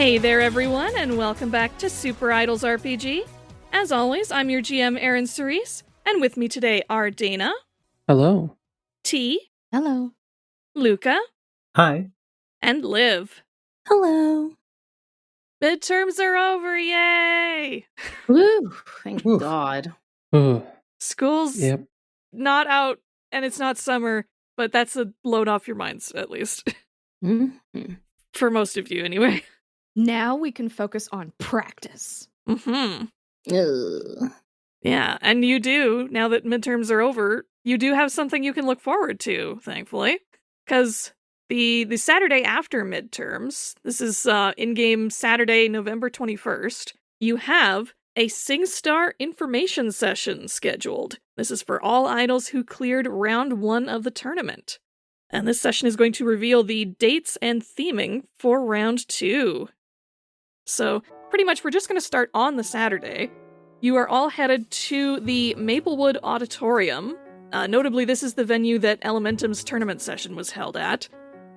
Hey there, everyone, and welcome back to SuperIdols RPG. As always, I'm your GM, eryncerise, and with me today are Dana. Hello. T. Hello. Luca. Hi. And Liv. Hello. Midterms are over, yay! Woo! Thank God. Ugh. School's Yep. not out, and it's not summer, but that's a load off your minds, at least. Mm-hmm. For most of you, anyway. Now we can focus on practice. Mm-hmm. Ugh. Yeah, and you do, now that midterms are over, you do have something you can look forward to, thankfully. Because the Saturday after midterms, this is in-game Saturday, November 21st, you have a CING Star information session scheduled. This is for all idols who cleared round 1 of the tournament. And this session is going to reveal the dates and theming for round 2. So, pretty much we're just going to start on the Saturday. You are all headed to the Maplewood Auditorium. Notably, this is the venue that Elementum's tournament session was held at.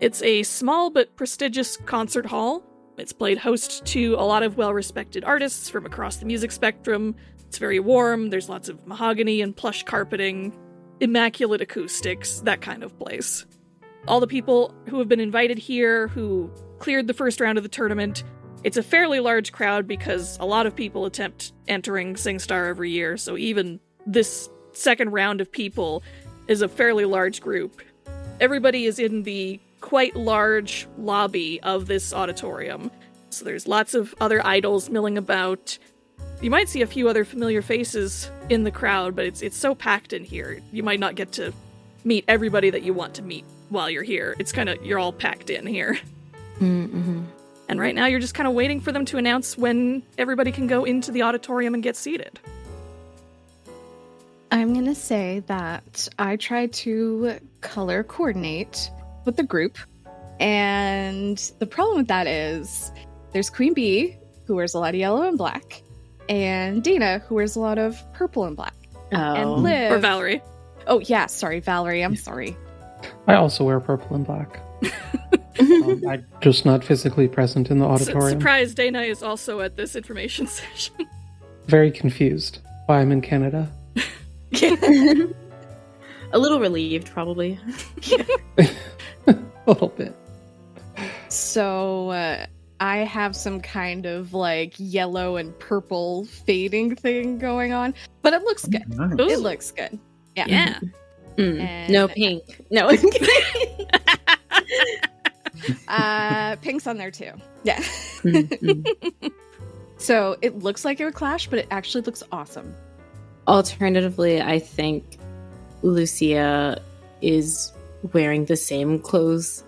It's a small but prestigious concert hall. It's played host to a lot of well-respected artists from across the music spectrum. It's very warm, there's lots of mahogany and plush carpeting, immaculate acoustics, that kind of place. All the people who have been invited here, who cleared the first round of the tournament, it's a fairly large crowd because a lot of people attempt entering CING Star every year, so even this second round of people is a fairly large group. Everybody is in the quite large lobby of this auditorium. So there's lots of other idols milling about. You might see a few other familiar faces in the crowd, but it's so packed in here. You might not get to meet everybody that you want to meet while you're here. It's kind of, you're all packed in here. Mm-hmm. And right now you're just kind of waiting for them to announce when everybody can go into the auditorium and get seated. I'm going to say that I tried to color coordinate with the group. And the problem with that is there's Queen Bee, who wears a lot of yellow and black, and Dana, who wears a lot of purple and black. Oh. And Liv. Or Valerie. Oh, yeah. Sorry, Valerie. I'm sorry. I also wear purple and black. I'm just not physically present in the auditorium. Surprise, Dana is also at this information session. Very confused why I'm in Canada. A little relieved, probably. A little bit. So I have some kind of like yellow and purple fading thing going on, but it looks good. Nice. Ooh. It looks good. Yeah. Yeah. And- No pink. No, I'm kidding. Pink's on there too. Yeah. Mm-hmm. So it looks like it would clash, but it actually looks awesome. Alternatively, I think Lucia is wearing the same clothes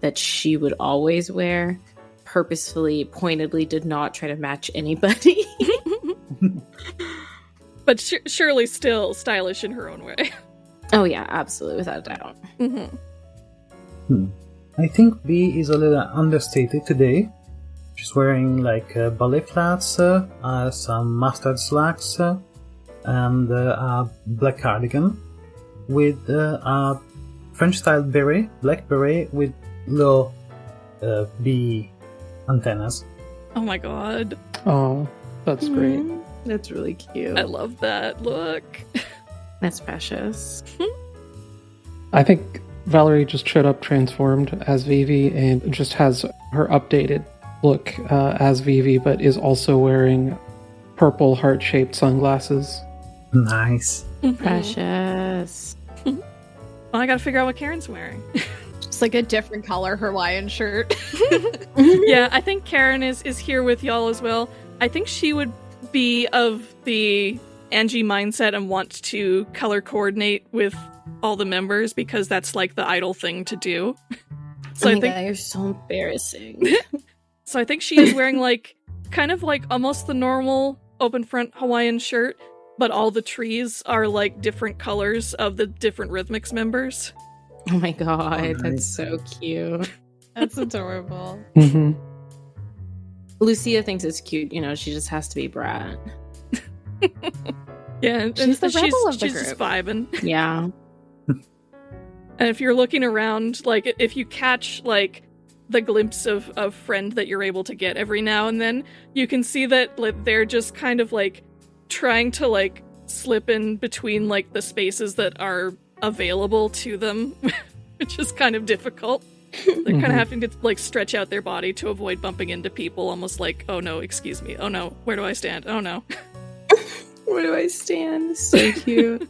that she would always wear, purposefully, pointedly did not try to match anybody. But surely still stylish in her own way. Oh yeah, absolutely, without a doubt. Mm-hmm. I think B is a little understated today. She's wearing like ballet flats, some mustard slacks, and a black cardigan with a French-style beret, black beret with little bee antennas. Oh my god. Oh, that's great. That's really cute. I love that. Look. That's precious. I think Valerie just showed up transformed as Vivi and just has her updated look as Vivi, but is also wearing purple heart-shaped sunglasses. Nice. Precious. Well, I gotta figure out what Karen's wearing. It's like a different color Hawaiian shirt. Yeah, I think Karen is here with y'all as well. I think she would be of the Angie mindset and want to color coordinate with all the members because that's like the idol thing to do. So I think God, you're so embarrassing. so I think she is wearing like kind of like almost the normal open front Hawaiian shirt, but all the trees are like different colors of the different RhythMixx members. Oh my god, Oh, nice. that's so cute. That's adorable. Mm-hmm. Lucia thinks it's cute, you know, she just has to be brat. Yeah, and She's the rebel of the she's just group. vibing. Yeah. And if you're looking around, like, if you catch, like, the glimpse of friend that you're able to get every now and then, you can see that like, they're just kind of like trying to like slip in between like the spaces that are available to them, which is kind of difficult. They're kind of having to like stretch out their body to avoid bumping into people, almost like, oh no, excuse me, oh no, where do I stand? Oh no. Where do I stand? So cute.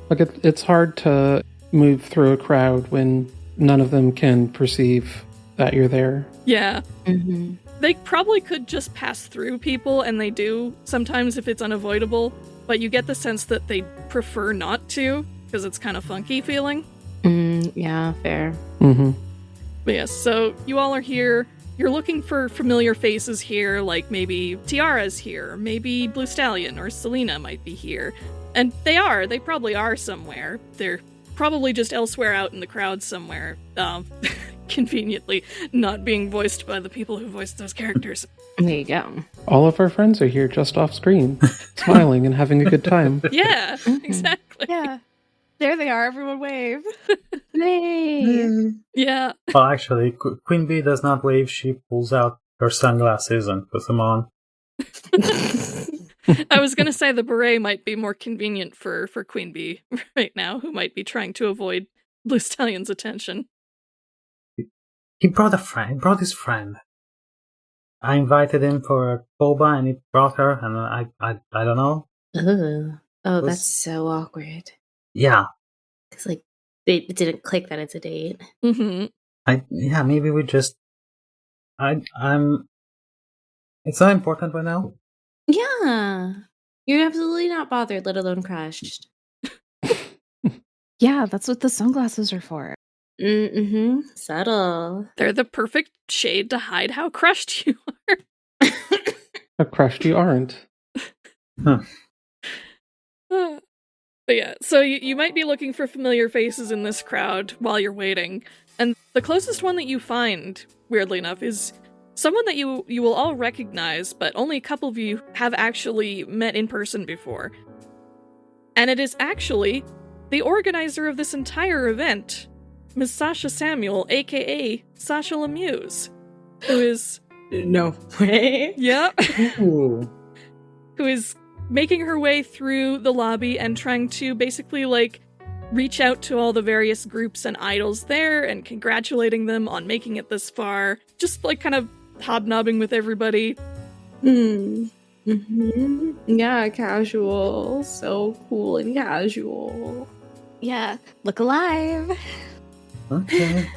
Like it's hard to move through a crowd when none of them can perceive that you're there. Yeah. Mm-hmm. They probably could just pass through people, and they do sometimes if it's unavoidable, but you get the sense that they prefer not to, because it's kind of funky feeling. Yeah, fair. Mm-hmm. But yes, so you all are here. You're looking for familiar faces here, like maybe Tiara's here, maybe Blue Stallion or Selena might be here. And they probably are somewhere. They're probably just elsewhere out in the crowd somewhere. Conveniently not being voiced by the people who voiced those characters. There you go. All of our friends are here just off screen, smiling and having a good time. Yeah, exactly. Yeah. There they are. Everyone wave. Yay! Yeah. Well, actually, Queen Bee does not wave. She pulls out her sunglasses and puts them on. I was going to say the beret might be more convenient for Queen Bee right now, who might be trying to avoid Blue Stallion's attention. He brought a friend. He brought his friend. I invited him for a boba, and he brought her, and I don't know. Ugh. Oh, that's so awkward. Yeah. Because, like, it didn't click that it's a date. Mm-hmm. Maybe we just... I'm... It's not important right now. Yeah. You're absolutely not bothered, let alone crushed. Yeah, that's what the sunglasses are for. Mm-hmm. Subtle. They're the perfect shade to hide how crushed you are. How crushed you aren't. But yeah, so you might be looking for familiar faces in this crowd while you're waiting. And the closest one that you find, weirdly enough, is someone that you will all recognize, but only a couple of you have actually met in person before. And it is actually the organizer of this entire event, Miss Sasha Samuel, aka Sasha Lemuse, who is... No way. Yeah. Ooh. Who is making her way through the lobby and trying to basically, like, reach out to all the various groups and idols there and congratulating them on making it this far. Just, like, kind of hobnobbing with everybody. Mm-hmm. Yeah, casual. So cool and casual. Yeah, look alive. Okay.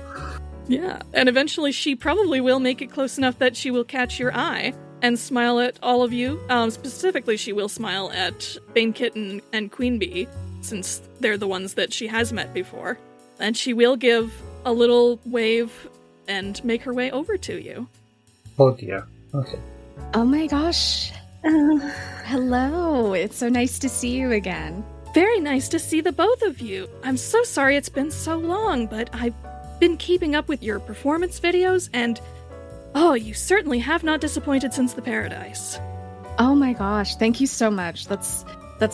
Yeah, and eventually she probably will make it close enough that she will catch your eye and smile at all of you. Specifically, she will smile at Bane Kitten and Queen Bee, since they're the ones that she has met before. And she will give a little wave and make her way over to you. Oh dear. Okay. Oh my gosh. Hello. It's so nice to see you again. Very nice to see the both of you. I'm so sorry it's been so long, but I've been keeping up with your performance videos, and oh, you certainly have not disappointed since the Paradise. Oh my gosh. Thank you so much. That's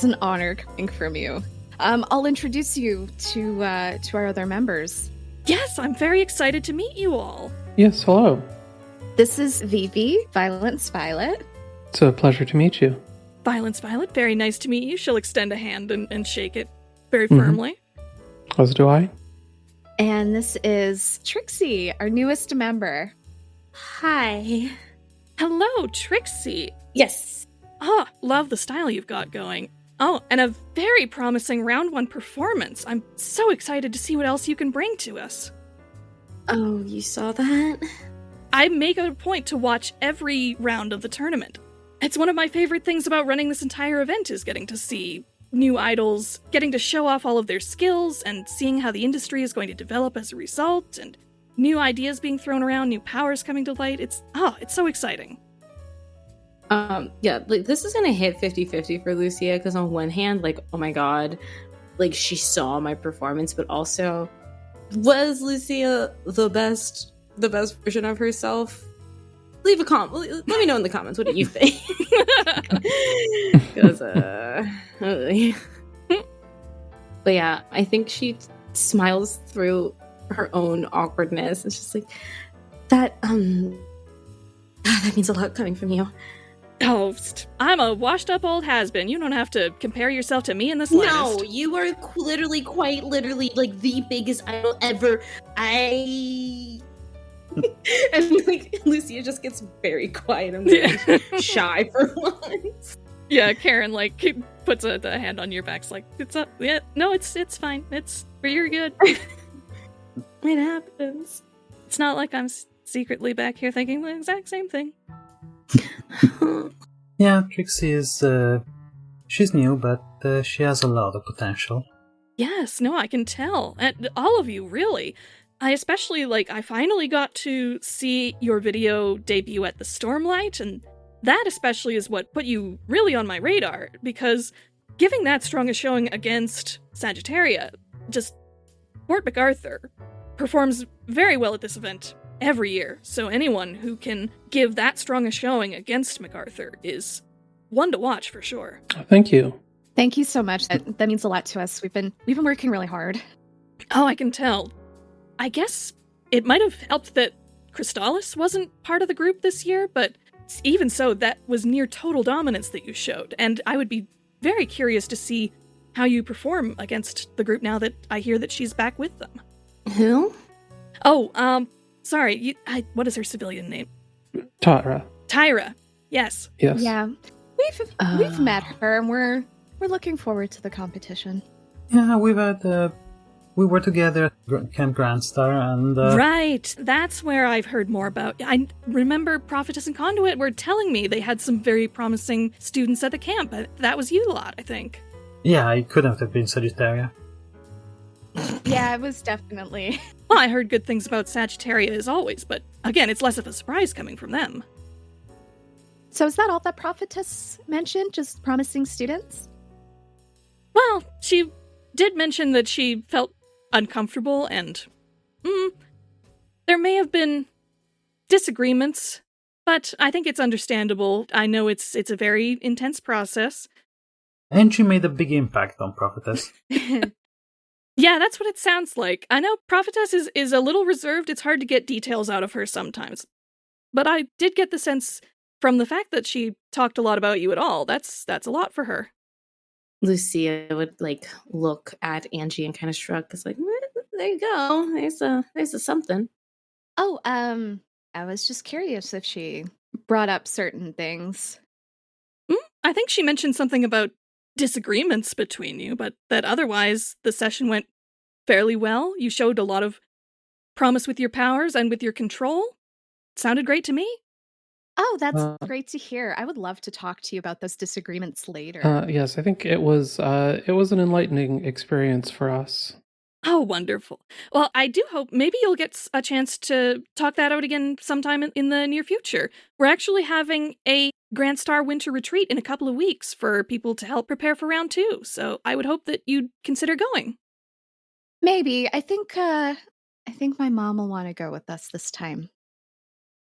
an honor coming from you. I'll introduce you to our other members. Yes, I'm very excited to meet you all. Yes, hello. This is Vivi, Violence Violet. It's a pleasure to meet you. Violence Violet, very nice to meet you. She'll extend a hand and shake it very firmly. As do I. And this is Trixie, our newest member. Hi. Hello, Trixie. Yes. Ah, love the style you've got going. Oh, and a very promising round 1 performance. I'm so excited to see what else you can bring to us. Oh, you saw that? I make it a point to watch every round of the tournament. It's one of my favorite things about running this entire event is getting to see new idols, getting to show off all of their skills, and seeing how the industry is going to develop as a result, and new ideas being thrown around, new powers coming to light. It's so exciting. Yeah, like, this is gonna hit 50-50 for Lucia, because on one hand, like, oh my god, like, she saw my performance, but also, was Lucia the best version of herself? Leave a comment. Let me know in the comments. What do you think? Because, but yeah, I think she smiles through her own awkwardness. It's just like, that means a lot coming from you. Oh, I'm a washed-up old has-been. You don't have to compare yourself to me in the slightest. No, you are quite literally, like, the biggest idol ever. And, like, Lucia just gets very quiet and very shy for once. Yeah, Karen, like, puts a hand on your back. It's like, it's fine. You're good. It happens. It's not like I'm secretly back here thinking the exact same thing. Yeah, Trixie is, she's new, but she has a lot of potential. Yes, no, I can tell. And all of you, really. I especially, I finally got to see your video debut at the Stormlight, and that especially is what put you really on my radar, because giving that strong a showing against Sagittaria, just Fort MacArthur performs very well at this event every year, so anyone who can give that strong a showing against MacArthur is one to watch for sure. Thank you. Thank you so much. That means a lot to us. We've been working really hard. Oh, I can tell. I guess it might have helped that Crystallis wasn't part of the group this year, but even so, that was near total dominance that you showed, and I would be very curious to see how you perform against the group now that I hear that she's back with them. Who? Oh, sorry, what is her civilian name? Tyra. Yes. Yes. Yeah. We've met her, and we're looking forward to the competition. Yeah, we were together at Camp Grand Star, and... Right, that's where I've heard more about. I remember Prophetess and Conduit were telling me they had some very promising students at the camp. That was you lot, I think. Yeah, it couldn't have been Sagittaria. Yeah, it was definitely. Well, I heard good things about Sagittaria as always, but again, it's less of a surprise coming from them. So is that all that Prophetess mentioned? Just promising students? Well, she did mention that she felt uncomfortable and there may have been disagreements, but I think it's understandable. I know it's a very intense process. Angie made a big impact on Prophetess. Yeah, that's what it sounds like. I know Prophetess is a little reserved. It's hard to get details out of her sometimes. But I did get the sense from the fact that she talked a lot about you at all. That's a lot for her. Lucia would look at Angie and kind of shrug. It's like, there you go. There's a something. Oh, I was just curious if she brought up certain things. I think she mentioned something about disagreements between you, but that otherwise the session went fairly well. You showed a lot of promise with your powers and with your control. It sounded great to me. Oh, that's great to hear. I would love to talk to you about those disagreements later. Yes, I think it was an enlightening experience for us. Oh, wonderful. Well, I do hope maybe you'll get a chance to talk that out again sometime in the near future. We're actually having a Grand Star Winter Retreat in a couple of weeks for people to help prepare for round 2, so I would hope that you'd consider going. Maybe. I think my mom will want to go with us this time.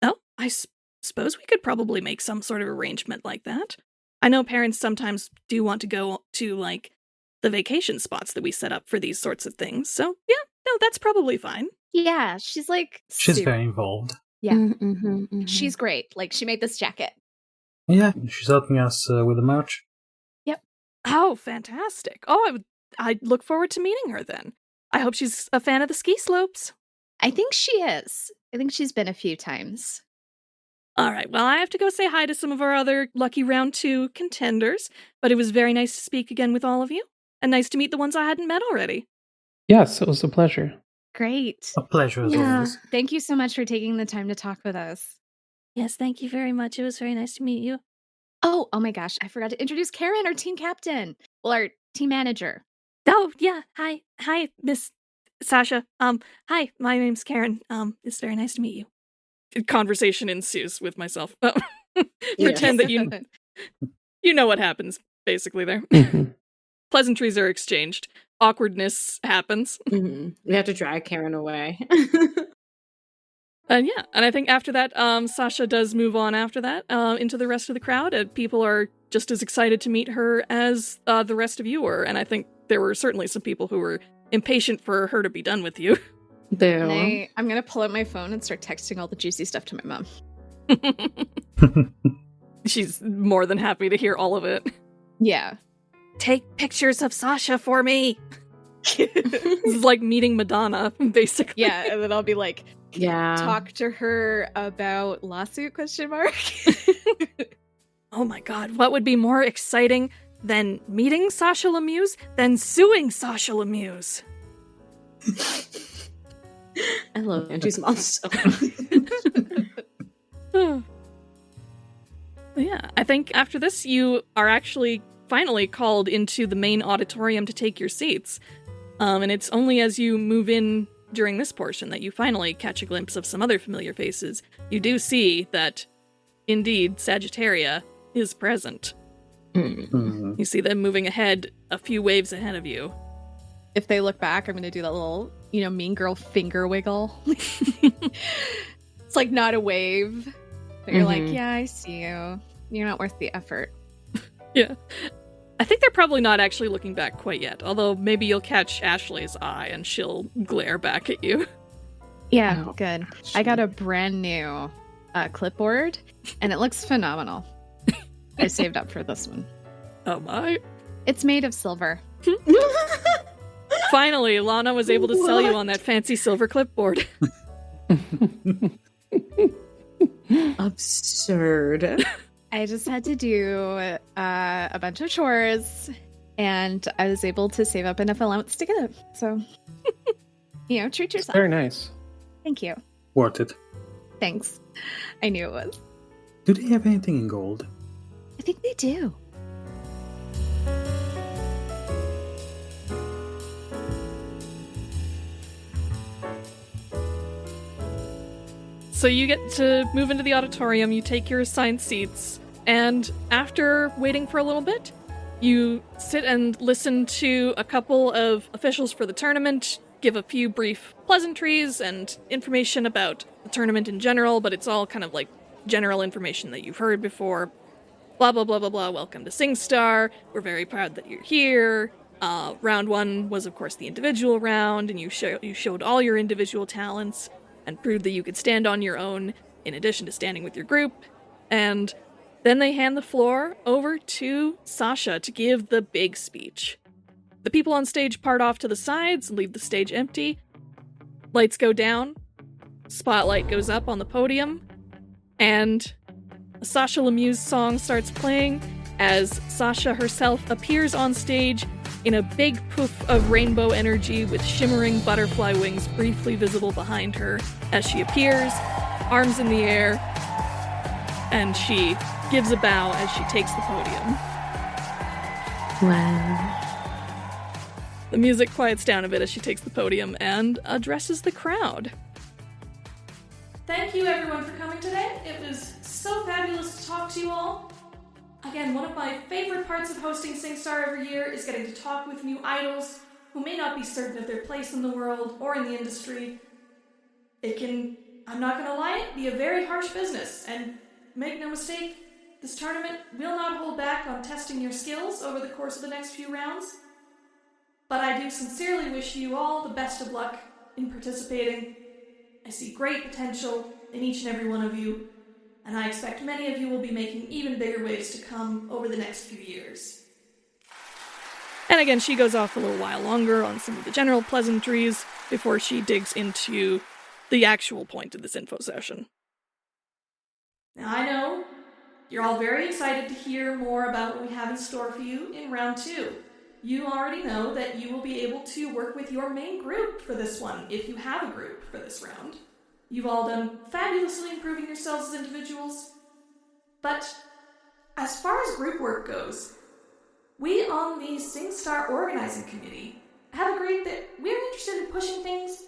Oh, I suppose we could probably make some sort of arrangement like that. I know parents sometimes do want to go to, the vacation spots that we set up for these sorts of things, so yeah, no, that's probably fine. Yeah, she's She's very involved. Yeah. Mm-hmm. She's great. She made this jacket. Yeah, she's helping us with the merch. Yep. Oh, fantastic. Oh, I look forward to meeting her then. I hope she's a fan of the ski slopes. I think she is. I think she's been a few times. All right, well, I have to go say hi to some of our other lucky round 2 contenders, but it was very nice to speak again with all of you, and nice to meet the ones I hadn't met already. Yes, it was a pleasure. Great. A pleasure as always. Thank you so much for taking the time to talk with us. Yes, thank you very much. It was very nice to meet you. Oh my gosh, I forgot to introduce Karen, our team captain. Well, our team manager. Oh, yeah. Hi, Miss Sasha. Hi, my name's Karen. It's very nice to meet you. Conversation ensues with myself. Pretend that you know what happens, basically, there. Mm-hmm. Pleasantries are exchanged. Awkwardness happens. Mm-hmm. We have to drag Karen away. And I think after that, Sasha does move on after that into the rest of the crowd, and people are just as excited to meet her as the rest of you were, and I think there were certainly some people who were impatient for her to be done with you. Boo. And I'm going to pull out my phone and start texting all the juicy stuff to my mom. She's more than happy to hear all of it. Yeah. Take pictures of Sasha for me. This is like meeting Madonna, basically. Yeah, and then I'll be like, Yeah. talk to her about lawsuit, ? Oh my god, what would be more exciting than meeting Sasha Lemieux than suing Sasha Lemieux? I love Angie's mom so much. Yeah, I think after this you are actually finally called into the main auditorium to take your seats. And it's only as you move in during this portion that you finally catch a glimpse of some other familiar faces. You do see that, indeed, Sagittaria is present. Mhm. You see them moving ahead, a few waves ahead of you. If they look back, I'm going to do that little, mean girl finger wiggle. It's like not a wave. But you're like, yeah, I see you. You're not worth the effort. Yeah. I think they're probably not actually looking back quite yet, although maybe you'll catch Ashley's eye and she'll glare back at you. Yeah, Oh, good. I got a brand new clipboard, and it looks phenomenal. I saved up for this one. Oh my. It's made of silver. Finally, Lana was able to sell you on that fancy silver clipboard. Absurd. I just had to do a bunch of chores, and I was able to save up enough allowance to get it. So, treat yourself. Very nice. Thank you. Worth it. Thanks. I knew it was. Do they have anything in gold? I think they do. So you get to move into the auditorium, you take your assigned seats, and after waiting for a little bit, you sit and listen to a couple of officials for the tournament give a few brief pleasantries and information about the tournament in general, but it's all kind of like general information that you've heard before. Blah, blah, blah, blah, blah. Welcome to CING Star. We're very proud that you're here. Round 1 was, of course, the individual round, and you showed all your individual talents and proved that you could stand on your own in addition to standing with your group. And then they hand the floor over to Sasha to give the big speech. The people on stage part off to the sides, leave the stage empty. Lights go down. Spotlight goes up on the podium. And a Sasha Lemieux song starts playing as Sasha herself appears on stage in a big poof of rainbow energy with shimmering butterfly wings briefly visible behind her as she appears, arms in the air, and she gives a bow as she takes the podium. Wow. The music quiets down a bit as she takes the podium and addresses the crowd. Thank you everyone for coming today. It was so fabulous to talk to you all. Again, one of my favorite parts of hosting CING Star every year is getting to talk with new idols who may not be certain of their place in the world or in the industry. It can, I'm not gonna lie, be a very harsh business, and make no mistake, this tournament will not hold back on testing your skills over the course of the next few rounds. But I do sincerely wish you all the best of luck in participating. I see great potential in each and every one of you, and I expect many of you will be making even bigger waves to come over the next few years. And again, she goes off a little while longer on some of the general pleasantries before she digs into the actual point of this info session. Now I know you're all very excited to hear more about what we have in store for you in round 2. You already know that you will be able to work with your main group for this one, if you have a group for this round. You've all done fabulously improving yourselves as individuals. But as far as group work goes, we on the CING Star Organizing Committee have agreed that we're interested in pushing things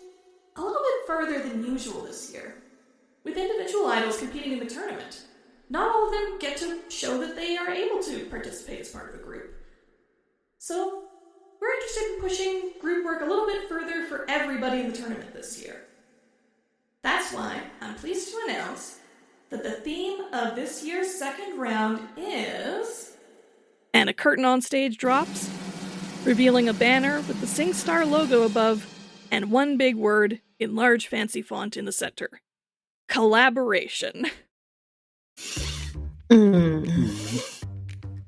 a little bit further than usual this year. With individual idols competing in the tournament, not all of them get to show that they are able to participate as part of a group. So, we're interested in pushing group work a little bit further for everybody in the tournament this year. That's why I'm pleased to announce that the theme of this year's second round is... And a curtain on stage drops, revealing a banner with the CING Star logo above and one big word in large fancy font in the center. Collaboration.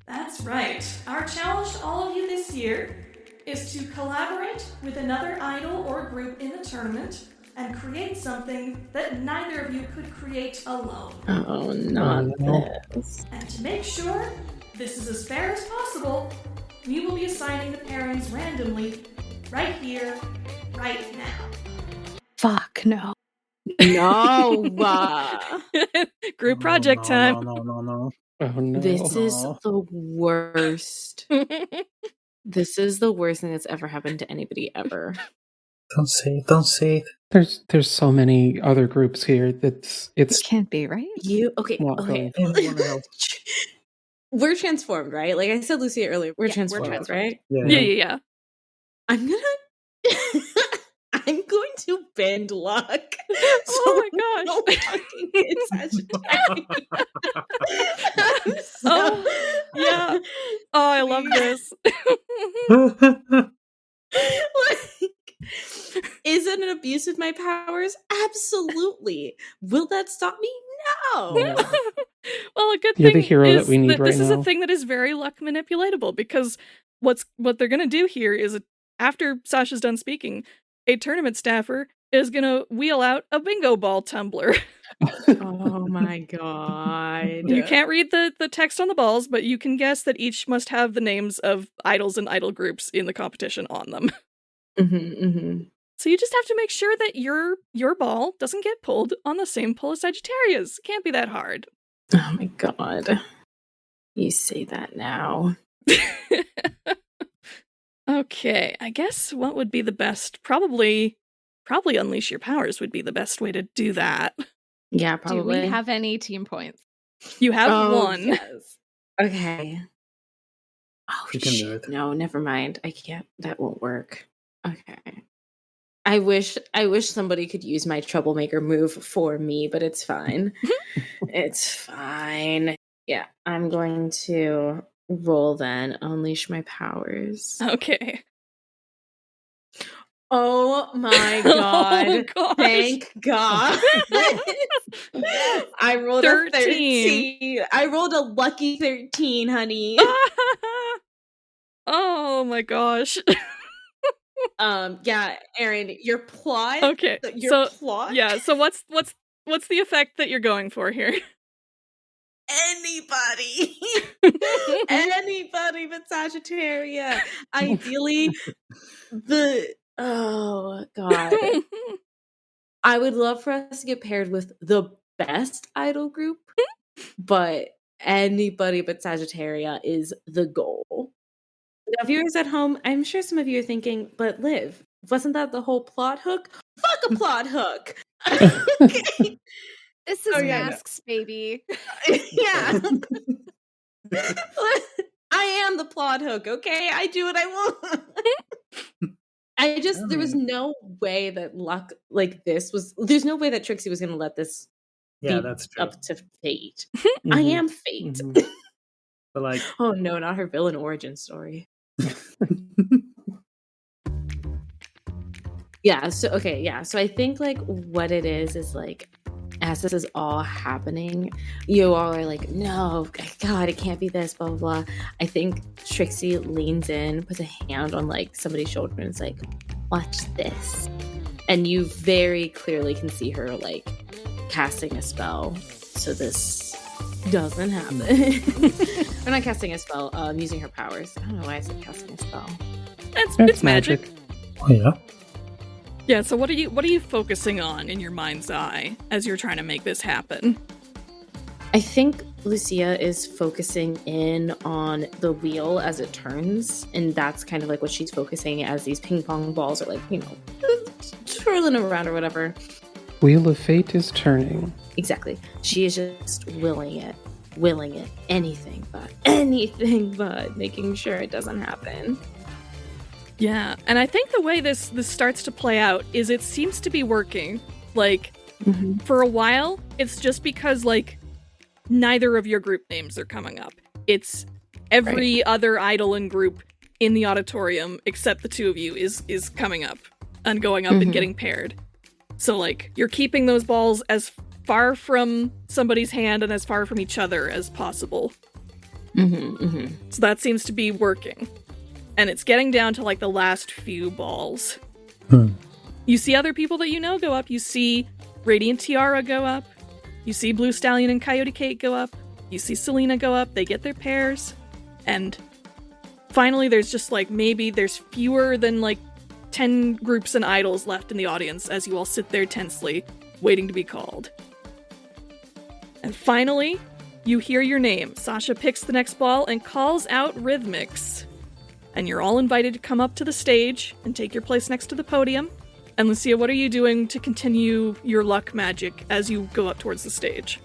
That's right. Our challenge to all of you this year is to collaborate with another idol or group in the tournament and create something that neither of you could create alone. Oh, not this. And to make sure this is as fair as possible, we will be assigning the pairings randomly right here, right now. Fuck, no. No. Group project time. No. Oh no. This is the worst. This is the worst thing that's ever happened to anybody ever. Don't say it. There's so many other groups here. This It's can't be right. Okay. Anyone else? We're transformed, right? Like I said, Lucia earlier, we're transformed, right? Yeah. I'm going to bend luck. Oh my gosh. Oh, yeah. Oh, I love this. Is it an abuse of my powers? Absolutely. Will that stop me? No. Well, a good You're thing the hero is that we need that right this is now. a thing that is very luck manipulatable, because what they're going to do here is, after Sasha's done speaking, a tournament staffer is going to wheel out a bingo ball tumbler. Oh my god. You can't read the text on the balls, but you can guess that each must have the names of idols and idol groups in the competition on them. So you just have to make sure that your ball doesn't get pulled on the same pull as Sagittarius. Can't be that hard. Oh my god. You say that now. Okay, I guess what would be the best? Probably unleash your powers would be the best way to do that. Yeah, probably. Do we have any team points? You have one. Yes. Okay. Oh, You can do it. No, never mind. I can't. That won't work. Okay. I wish somebody could use my troublemaker move for me, but it's fine. It's fine. Yeah, I'm going to roll then. Unleash my powers. Okay. Oh my god. Oh, gosh. Thank God. I rolled 13. a 13. I rolled a lucky 13, honey. Oh my gosh. Yeah, Erin, your plot. Okay. Your plot. Yeah, so what's the effect that you're going for here? Anybody. Anybody but Sagittaria. Ideally, oh god. I would love for us to get paired with the best idol group, but anybody but Sagittaria is the goal. Now, viewers at home, I'm sure some of you are thinking, but Liv, wasn't that the whole plot hook? Fuck a plot hook! Okay. This is masks, baby. Yeah. I am the plot hook, okay? I do what I want. There was no way that luck like this was, there's no way that Trixie was going to let this be that's true. up to fate. I am fate. But like, oh no, not her villain origin story. So I think like what it is like, as this is all happening, you all are like, no, God, it can't be this, blah, blah, blah. I think Trixie leans in, puts a hand on like somebody's shoulder and is like, watch this. And you very clearly can see her like casting a spell so this doesn't happen. Or not casting a spell, using her powers. I don't know why I said casting a spell. It's magic. oh yeah. Yeah, so what are you focusing on in your mind's eye as you're trying to make this happen? I think Lucia is focusing in on the wheel as it turns, and that's kind of like what she's focusing as these ping pong balls are like, twirling around or whatever. Wheel of Fate is turning. Exactly. She is just willing it, anything but making sure it doesn't happen. Yeah, and I think the way this starts to play out is it seems to be working. Like, for a while, it's just because, like, neither of your group names are coming up. It's every other idol and group in the auditorium, except the two of you, is coming up. and going up and getting paired. So, like, you're keeping those balls as far from somebody's hand and as far from each other as possible. So that seems to be working. And it's getting down to, like, the last few balls. You see other people that you know go up. You see Radiant Tiara go up. You see Blue Stallion and Coyote Kate go up. You see Selena go up. They get their pairs. And finally, there's just, like, maybe there's fewer than, like, 10 groups and idols left in the audience as you all sit there tensely, waiting to be called. And finally, you hear your name. Sasha picks the next ball and calls out RhythMixx. And you're all invited to come up to the stage and take your place next to the podium. And Lucia, what are you doing to continue your luck magic as you go up towards the stage?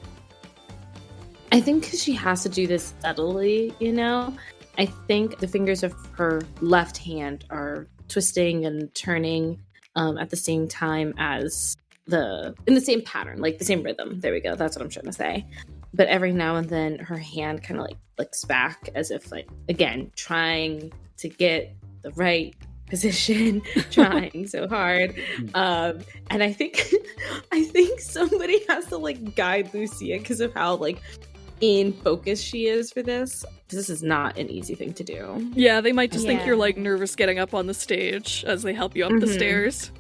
I think because she has to do this subtly, you know? I think the fingers of her left hand are twisting and turning at the same time as in the same pattern, like the same rhythm. There we go. That's what I'm trying to say. But every now and then her hand kind of like flicks back as if, like, again, trying to get the right position, trying so hard. And I think somebody has to, like, guide Lucia because of how, like, in focus she is for this. This is not an easy thing to do. Yeah, they might just think you're, like, nervous getting up on the stage as they help you up the stairs.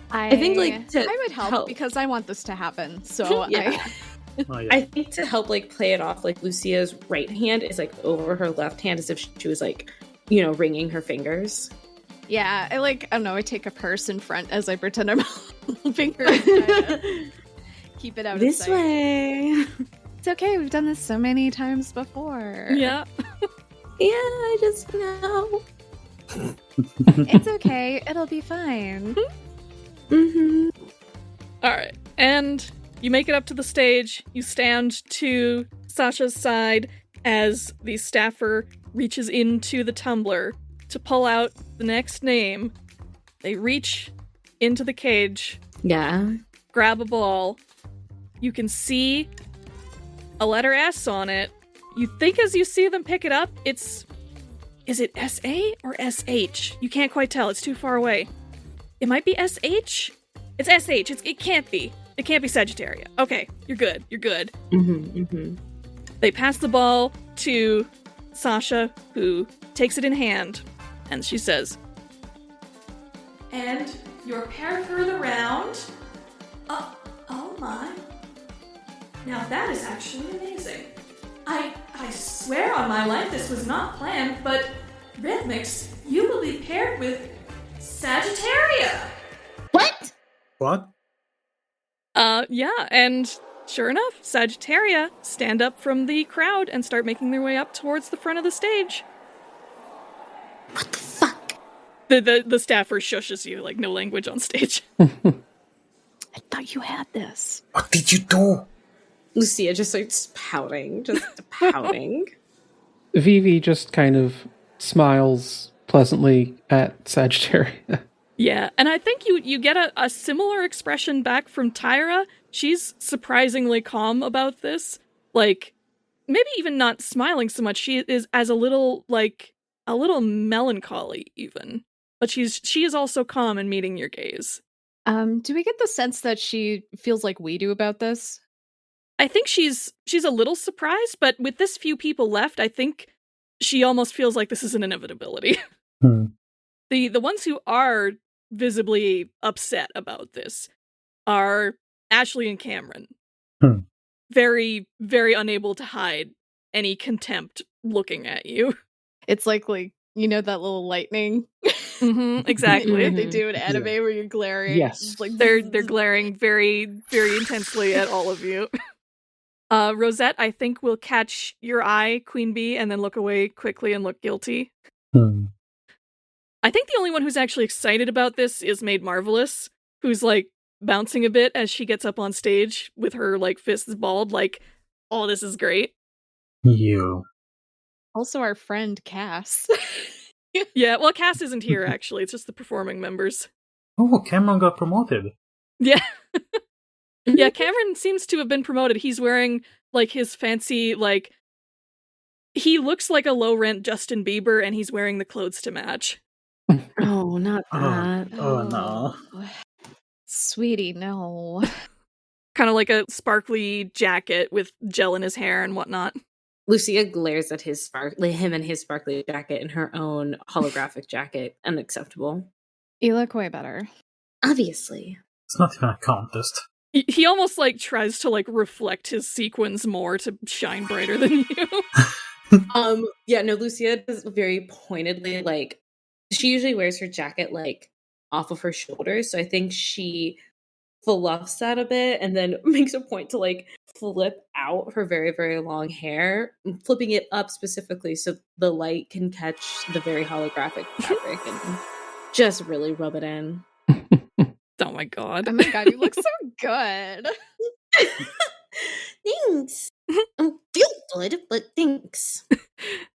I think, like, I would help because I want this to happen. So yeah. I think to help, like, play it off, like, Lucia's right hand is, like, over her left hand as if she was, like, you know, wringing her fingers. Yeah, I don't know, I take a purse in front as I pretend I'm helping her. Keep it out this of sight. Way. It's okay, we've done this so many times before. Yeah. Yeah, I just know. It's okay, it'll be fine. Alright, and you make it up to the stage. You stand to Sasha's side as the staffer reaches into the tumbler to pull out the next name. They reach into the cage. Yeah. Grab a ball. You can see a letter S on it. You think as you see them pick it up, is it S-A or S-H? You can't quite tell. It's too far away. It might be S-H? It's S-H. It can't be. It can't be Sagittaria. Okay, you're good. You're good. They pass the ball to Sasha, who takes it in hand, and she says, "And your pair for the round. Oh my. Now that is actually amazing. I swear on my life this was not planned, but RhythMixx, you will be paired with Sagittaria." What? Yeah, and sure enough, Sagittaria stand up from the crowd and start making their way up towards the front of the stage. What the fuck? The staffer shushes you, like, no language on stage. I thought you had this. What did you do? Lucia just starts pouting. Vivi just kind of smiles pleasantly at Sagittaria. Yeah, and I think you get a similar expression back from Tyra. She's surprisingly calm about this. Like, maybe even not smiling so much. She is as a little melancholy even. But she is also calm in meeting your gaze. Do we get the sense that she feels like we do about this? I think she's a little surprised, but with this few people left, I think she almost feels like this is an inevitability. The ones who are visibly upset about this are Ashley and Cameron. Very, very unable to hide any contempt looking at you. It's like you know that little lightning? Exactly. They do an anime where you're glaring. Yes. Like They're glaring very, very intensely at all of you. Rosette, I think, will catch your eye, Queen Bee, and then look away quickly and look guilty. I think the only one who's actually excited about this is Maid Marvelous, who's, like, bouncing a bit as she gets up on stage with her, like, fists balled, like, oh, this is great. You. Also our friend Cass. Yeah, well, Cass isn't here, actually. It's just the performing members. Oh, Cameron got promoted. Yeah. Yeah, Cameron seems to have been promoted. He's wearing, like, his fancy, like, he looks like a low-rent Justin Bieber, and he's wearing the clothes to match. Oh, not that. Oh, no. Sweetie, no. Kind of like a sparkly jacket with gel in his hair and whatnot. Lucia glares at him and his sparkly jacket in her own holographic jacket. Unacceptable. You look way better. Obviously. It's not even a contest. He almost like tries to like reflect his sequins more to shine brighter than you. Yeah, no, Lucia does very pointedly, like, she usually wears her jacket like off of her shoulders, so I think she fluffs that a bit and then makes a point to like flip out her very, very long hair, flipping it up specifically so the light can catch the very holographic fabric and just really rub it in. Oh my god. Oh my god, you look so good. Thanks. I feel good, but thanks.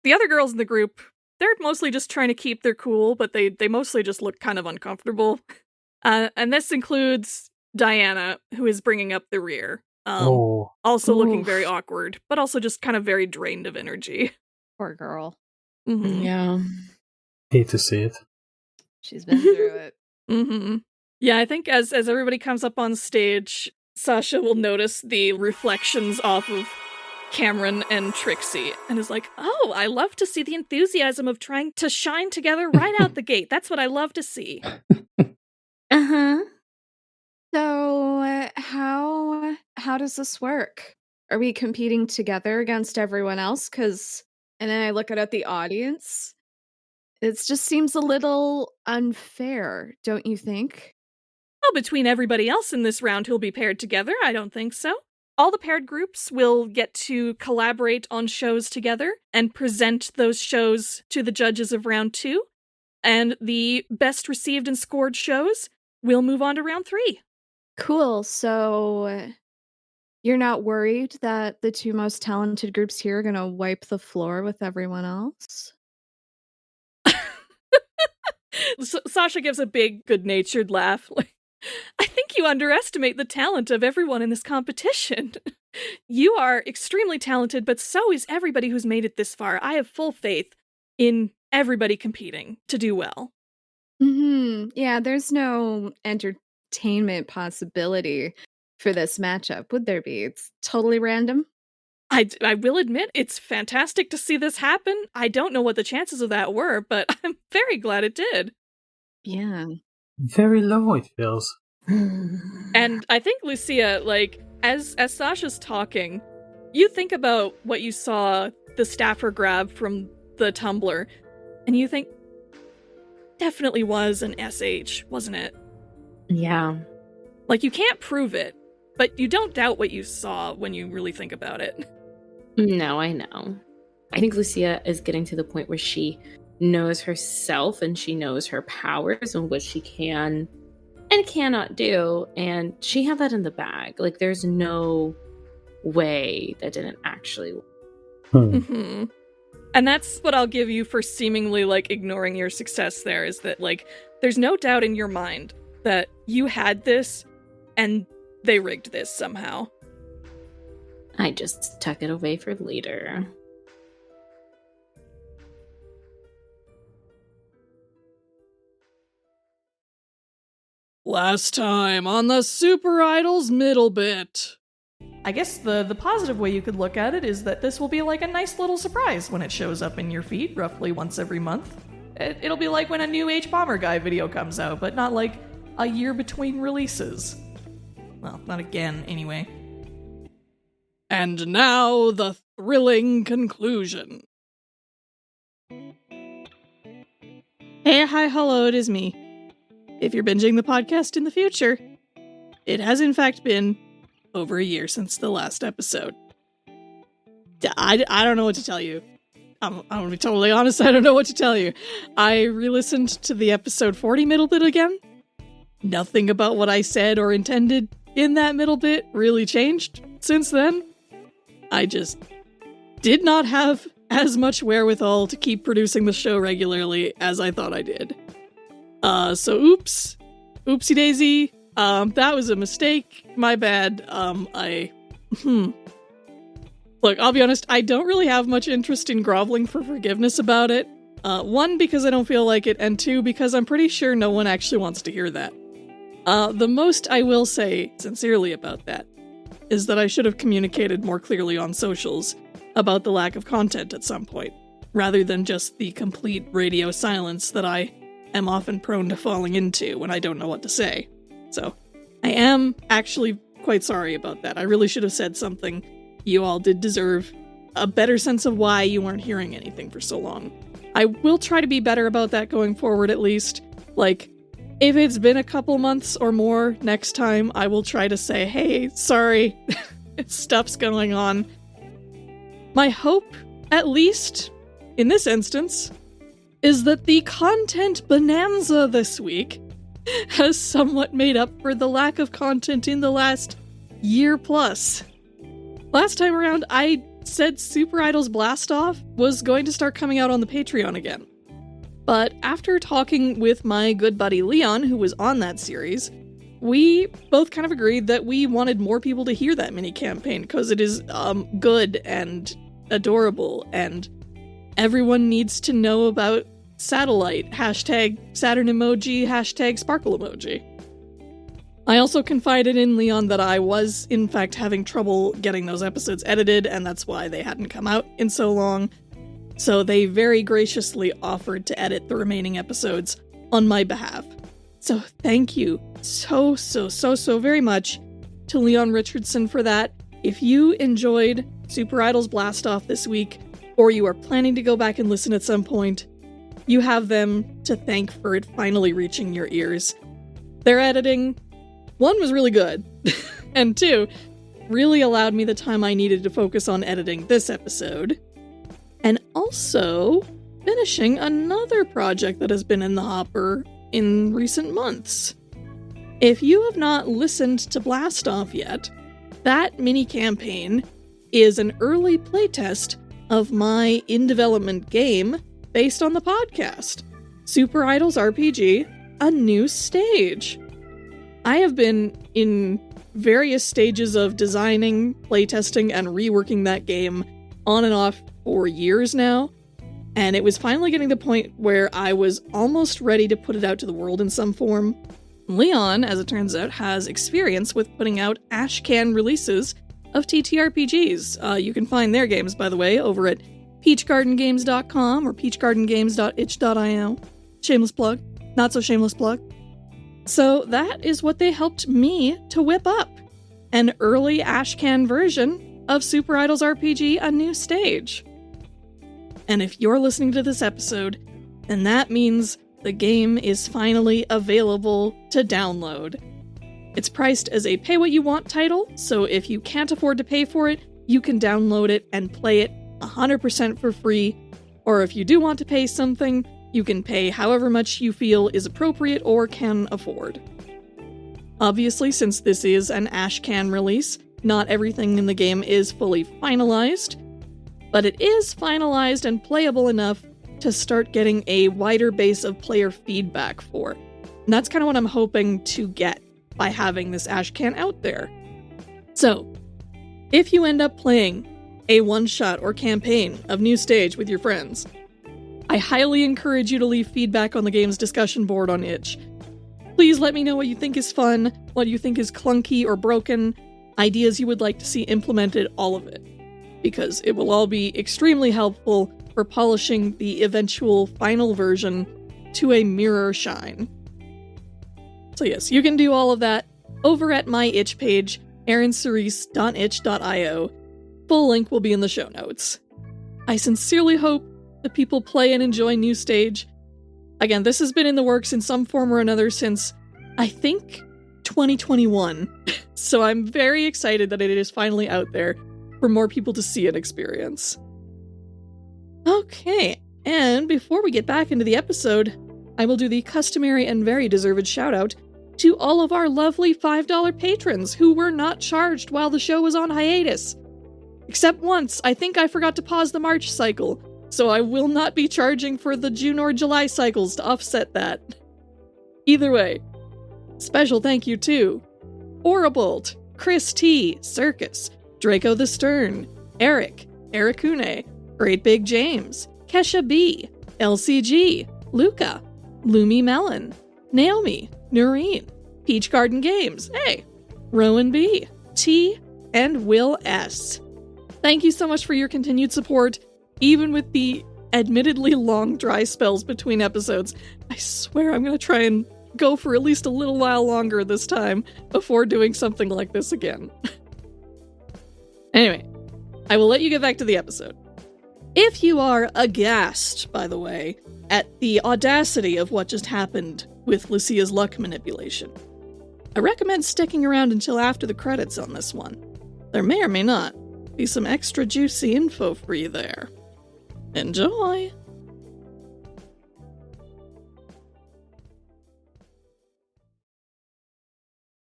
The other girls in the group, they're mostly just trying to keep their cool, but they mostly just look kind of uncomfortable. And this includes Diana, who is bringing up the rear. Also looking very awkward, but also just kind of very drained of energy. Poor girl. Mm-hmm. Yeah. Hate to see it. She's been through it. Mm-hmm. Yeah, I think as everybody comes up on stage, Sasha will notice the reflections off of Cameron and Trixie and is like, oh, I love to see the enthusiasm of trying to shine together right out the gate. That's what I love to see. Uh-huh. So, how does this work? Are we competing together against everyone else? And then I look at the audience. It just seems a little unfair, don't you think? Well, between everybody else in this round who'll be paired together, I don't think so. All the paired groups will get to collaborate on shows together and present those shows to the judges of round 2. And the best received and scored shows will move on to round 3. Cool. So you're not worried that the 2 most talented groups here are going to wipe the floor with everyone else? Sasha gives a big, good-natured laugh. Like, I think you underestimate the talent of everyone in this competition. You are extremely talented, but so is everybody who's made it this far. I have full faith in everybody competing to do well. Mm-hmm. Yeah, there's no entertainment possibility for this matchup, would there be? It's totally random. I will admit, it's fantastic to see this happen. I don't know what the chances of that were, but I'm very glad it did. Yeah. Very low, it feels. And I think, Lucia, like, as Sasha's talking, you think about what you saw the staffer grab from the tumbler, and you think, definitely was an SH, wasn't it? Yeah. Like, you can't prove it, but you don't doubt what you saw when you really think about it. No, I know. I think Lucia is getting to the point where she knows herself and she knows her powers and what she can and cannot do, and she had that in the bag. Like, there's no way that didn't actually work. Mm-hmm. And that's what I'll give you for seemingly, like, ignoring your success there, is that, like, there's no doubt in your mind that you had this and they rigged this somehow. I just tuck it away for later. Last time on the SuperIdols middle bit. I guess the positive way you could look at it is that this will be like a nice little surprise when it shows up in your feed roughly once every month. It'll be like when a new H-Bomber Guy video comes out, but not like a year between releases. Well, not again, anyway. And now, the thrilling conclusion. Hey, hi, hello, it is me. If you're binging the podcast in the future, it has in fact been over a year since the last episode. I don't know what to tell you. I'm gonna be totally honest, I don't know what to tell you. I re-listened to the episode 40 middle bit again. Nothing about what I said or intended in that middle bit really changed since then. I just did not have as much wherewithal to keep producing the show regularly as I thought I did. So oops. Oopsie daisy. That was a mistake. My bad. Look, I'll be honest, I don't really have much interest in groveling for forgiveness about it. One, because I don't feel like it, and two, because I'm pretty sure no one actually wants to hear that. The most I will say sincerely about that is that I should have communicated more clearly on socials about the lack of content at some point, rather than just the complete radio silence that I am often prone to falling into when I don't know what to say. So, I am actually quite sorry about that. I really should have said something. You all did deserve a better sense of why you weren't hearing anything for so long. I will try to be better about that going forward, at least. Like, if it's been a couple months or more, next time I will try to say, hey, sorry, stuff's going on. My hope, at least, in this instance, is that the content bonanza this week has somewhat made up for the lack of content in the last year plus. Last time around, I said SuperIdols Blast Off was going to start coming out on the Patreon again. But after talking with my good buddy Leon, who was on that series, we both kind of agreed that we wanted more people to hear that mini campaign because it is good and adorable, and everyone needs to know about Satellite, hashtag Saturn emoji, hashtag sparkle emoji. I also confided in Leon that I was, in fact, having trouble getting those episodes edited, and that's why they hadn't come out in so long. So they very graciously offered to edit the remaining episodes on my behalf. So thank you so very much to Leon Richardson for that. If you enjoyed SuperIdols Blast Off this week, or you are planning to go back and listen at some point, you have them to thank for it finally reaching your ears. Their editing, one, was really good, and two, really allowed me the time I needed to focus on editing this episode, and also finishing another project that has been in the hopper in recent months. If you have not listened to Blast Off yet, that mini-campaign is an early playtest of my in-development game based on the podcast, SuperIdols RPG, A New Stage. I have been in various stages of designing, playtesting, and reworking that game on and off for years now, and it was finally getting to the point where I was almost ready to put it out to the world in some form. Leon, as it turns out, has experience with putting out ashcan releases of TTRPGs. You can find their games, by the way, over at peachgardengames.com or peachgardengames.itch.io. Shameless plug. Not so shameless plug. So that is what they helped me to whip up. An early ashcan version of SuperIdols RPG, A New Stage. And if you're listening to this episode, then that means the game is finally available to download. It's priced as a pay-what-you-want title, so if you can't afford to pay for it, you can download it and play it 100% for free, or if you do want to pay something, you can pay however much you feel is appropriate or can afford. Obviously, since this is an ashcan release, not everything in the game is fully finalized, but it is finalized and playable enough to start getting a wider base of player feedback for. And that's kind of what I'm hoping to get by having this ashcan out there. So, if you end up playing a one-shot or campaign of New Stage with your friends, I highly encourage you to leave feedback on the game's discussion board on itch. Please let me know what you think is fun, what you think is clunky or broken, ideas you would like to see implemented, all of it. Because it will all be extremely helpful for polishing the eventual final version to a mirror shine. So yes, you can do all of that over at my itch page, eryncerise.itch.io. Full link will be in the show notes. I sincerely hope that people play and enjoy New Stage. Again, this has been in the works in some form or another since, I think, 2021. So I'm very excited that it is finally out there for more people to see and experience. Okay, and before we get back into the episode, I will do the customary and very deserved shout-out to all of our lovely $5 patrons who were not charged while the show was on hiatus. Except once, I think I forgot to pause the March cycle, so I will not be charging for the June or July cycles to offset that. Either way, special thank you to Orabolt, Chris T, Circus, Draco the Stern, Eric, Ericune, Great Big James, Kesha B, LCG, Luca, Lumi Melon, Naomi, Noreen, Peach Garden Games, hey, Rowan B, T, and Will S. Thank you so much for your continued support, even with the admittedly long dry spells between episodes. I swear I'm going to try and go for at least a little while longer this time before doing something like this again. Anyway, I will let you get back to the episode. If you are aghast, by the way, at the audacity of what just happened with Lucia's luck manipulation, I recommend sticking around until after the credits on this one. There may or may not be some extra juicy info for you there. Enjoy!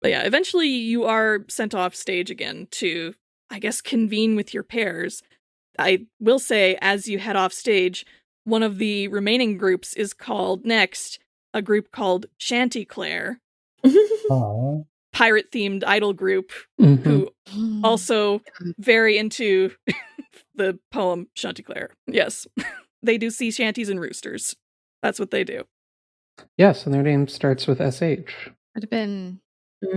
But yeah, eventually you are sent off stage again to, I guess, convene with your pairs. I will say, as you head off stage, one of the remaining groups is called next, a group called Chanticleer, Oh. pirate-themed idol group, Mhm. who also very into the poem Chanticleer. Yes, they do sea shanties and roosters. That's what they do. Yes, and their name starts with SH. Would have been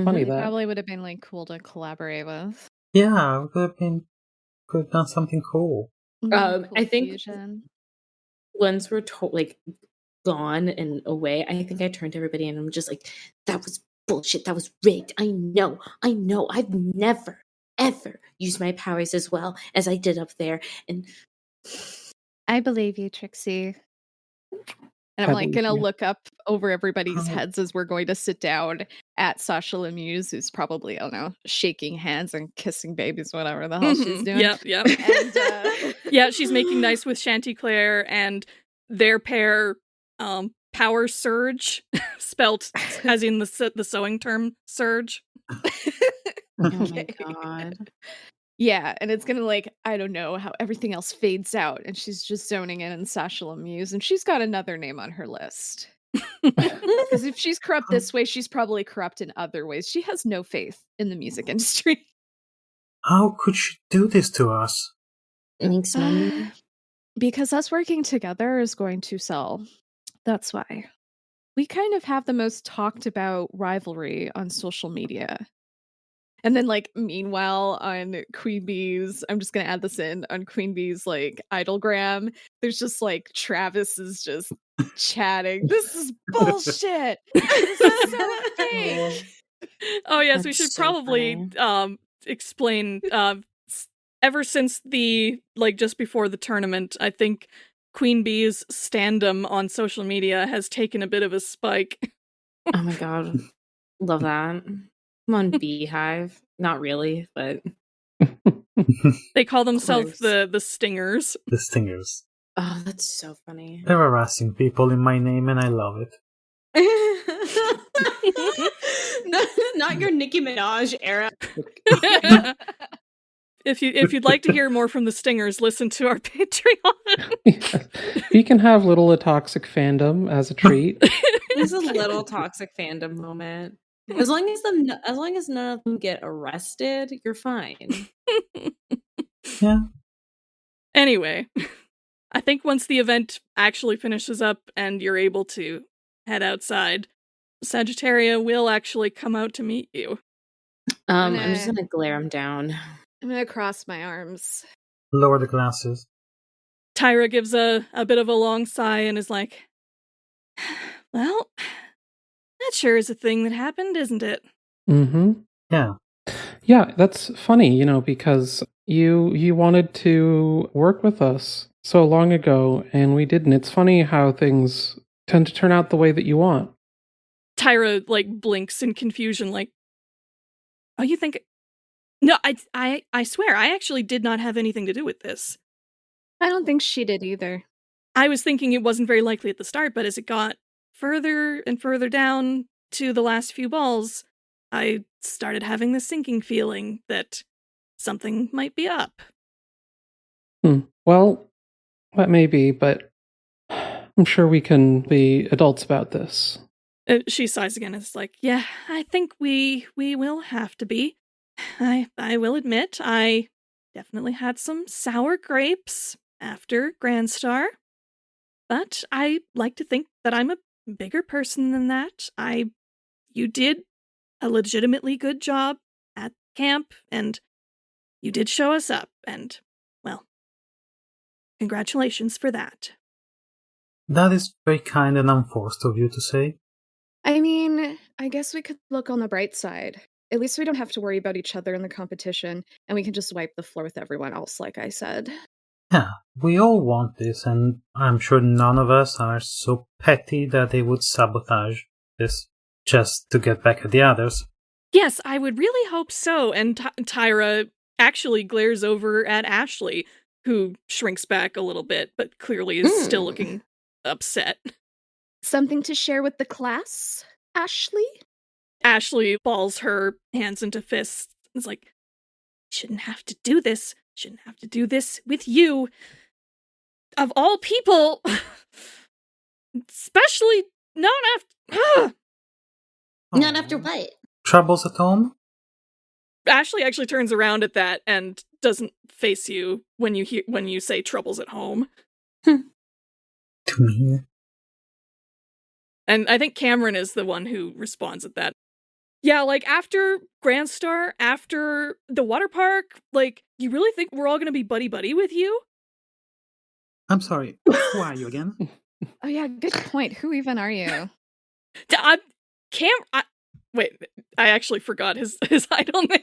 Funny they that. probably would have been like cool to collaborate with. Yeah, could have done something cool. I think- fusion. Once we're gone and away, I think I turned to everybody and I'm just like, that was bullshit. That was rigged. I know. I've never, ever used my powers as well as I did up there. And I believe you, Trixie. And I'm I like believe gonna you. look up over everybody's Oh. heads as we're going to sit down at Social Amuse, who's probably, I don't know, shaking hands and kissing babies, whatever the hell she's doing. Yep. And Yeah, she's making nice with Chanticleer and their pair, Power Surge, spelt as in the sewing term surge. oh my Okay. god. Yeah, and it's gonna I don't know how everything else fades out, and she's just zoning in Social Amuse, and she's got another name on her list. Because if she's corrupt this way, she's probably corrupt in other ways. She has no faith in the music industry. How could she do this to us? It makes money. Because us working together is going to sell. That's why. We kind of have the most talked about rivalry on social media. And then, meanwhile, on Queen Bee's, I'm just going to add this in, on Queen Bee's, idolgram, there's just, Travis is just chatting. This is bullshit! This is so fake! Oh yes, That's we should so probably explain. Ever since the just before the tournament, I think Queen Bee's standum on social media has taken a bit of a spike. Oh my god. Love that. Come on, Beehive. Not really, but They call themselves course. the Stingers. The Stingers. oh, that's so funny. They're harassing people in my name, and I love it. Not your Nicki Minaj era. If you'd like to hear more from the Stingers, listen to our Patreon. We can have little a toxic fandom as a treat. This is a little toxic fandom moment. As long as none of them get arrested, you're fine. Yeah. Anyway, I think once the event actually finishes up and you're able to head outside, Sagittaria will actually come out to meet you. I'm just gonna glare him down. I'm gonna cross my arms. Lower the glasses. Tyra gives a bit of a long sigh and is like, well, that sure is a thing that happened, isn't it? Mm-hmm. Yeah. Yeah, that's funny, because you wanted to work with us so long ago, and we didn't. It's funny how things tend to turn out the way that you want. Tyra blinks in confusion, oh, you think? No, I swear, I actually did not have anything to do with this. I don't think she did either. I was thinking it wasn't very likely at the start, but as it got further and further down to the last few balls, I started having this sinking feeling that something might be up. Well, that may be, but I'm sure we can be adults about this. She sighs again and is like, yeah, I think we will have to be. I will admit, I definitely had some sour grapes after Grand Star. but I like to think that I'm a bigger person than that. You did a legitimately good job at camp, and you did show us up, and, well, congratulations for that. That is very kind and unforced of you to say. I mean, I guess we could look on the bright side. At least we don't have to worry about each other in the competition, and we can just wipe the floor with everyone else, like I said. Yeah, we all want this, and I'm sure none of us are so petty that they would sabotage this just to get back at the others. Yes, I would really hope so. And Tyra actually glares over at Ashley, who shrinks back a little bit, but clearly is still looking upset. Something to share with the class, Ashley? Ashley balls her hands into fists. It's like, shouldn't have to do this. Shouldn't have to do this with you. Of all people, especially not after. Not after what? Troubles at home? Ashley actually turns around at that and doesn't face you when you say troubles at home. To me. And I think Cameron is the one who responds at that. Yeah, like after Grand Star, after the water park, like, you really think we're all gonna be buddy-buddy with you? I'm sorry, who are you again? Oh yeah, good point. Who even are you? Wait, I actually forgot his idol name.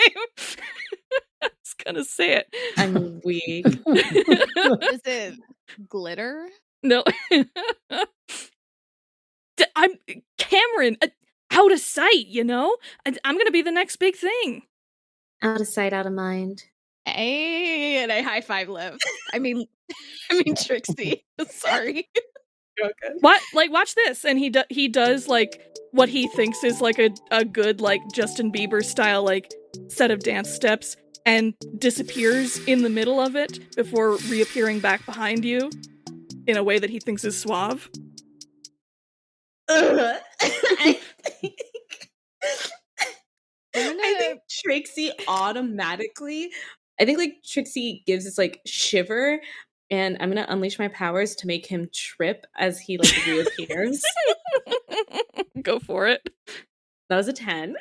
I was gonna say it. I'm weak. Is it Glitter? No. I'm Cameron, out of sight, you know? I'm gonna be the next big thing. Out of sight, out of mind. Hey, and I high five Liv. I mean Trixie. Sorry. What? Like, watch this, and he does like what he thinks is like a good like Justin Bieber style like set of dance steps, and disappears in the middle of it before reappearing back behind you in a way that he thinks is suave. I think Trixie automatically, Trixie gives this like shiver, and I'm gonna unleash my powers to make him trip as he like reappears. Go for it. That was a 10.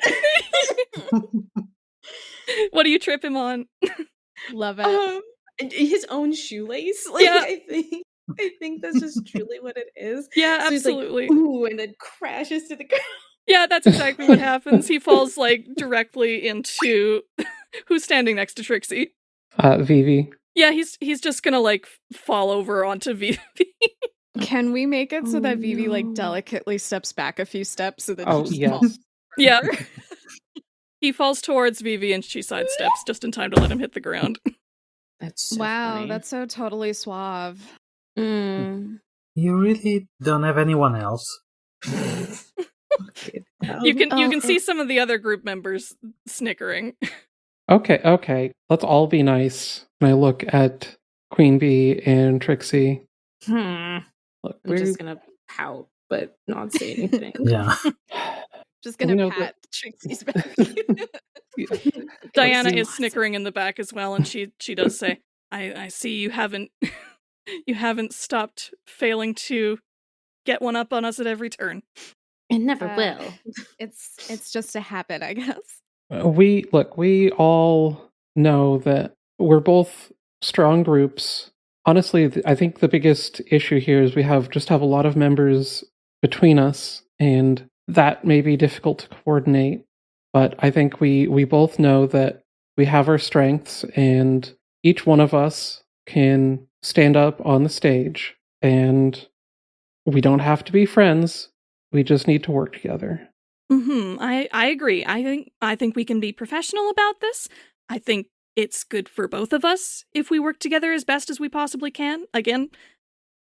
What do you trip him on? Love it. His own shoelace. Like, Yeah. I think that's just truly what it is. Yeah, So absolutely. he's like, ooh, and then crashes to the ground. Yeah, that's exactly what happens. He falls like directly into who's standing next to Trixie. Vivi. Yeah, he's just gonna like fall over onto Vivi. Can we make it so that Vivi like no. delicately steps back a few steps so that Oh, he just yes. falls? Yeah. He falls towards Vivi and she sidesteps just in time to let him hit the ground. That's so Wow, funny. that's so totally suave. Mm. You really don't have anyone else? You can see some of the other group members snickering. Okay. Let's all be nice. And I look at Queen Bee and Trixie. Look, I'm just gonna pout, but not say anything. Yeah. Just gonna We know pat Trixie's back. Diana Trixie is snickering in the back as well, and she does say, I see you haven't stopped failing to get one up on us at every turn. It never Uh, will. It's just a habit, I guess. we all know that we're both strong groups. Honestly, I think the biggest issue here is we have a lot of members between us, and that may be difficult to coordinate. But I think we both know that we have our strengths, and each one of us can stand up on the stage, and we don't have to be friends. We just need to work together. I agree. I think we can be professional about this. I think it's good for both of us if we work together as best as we possibly can. Again,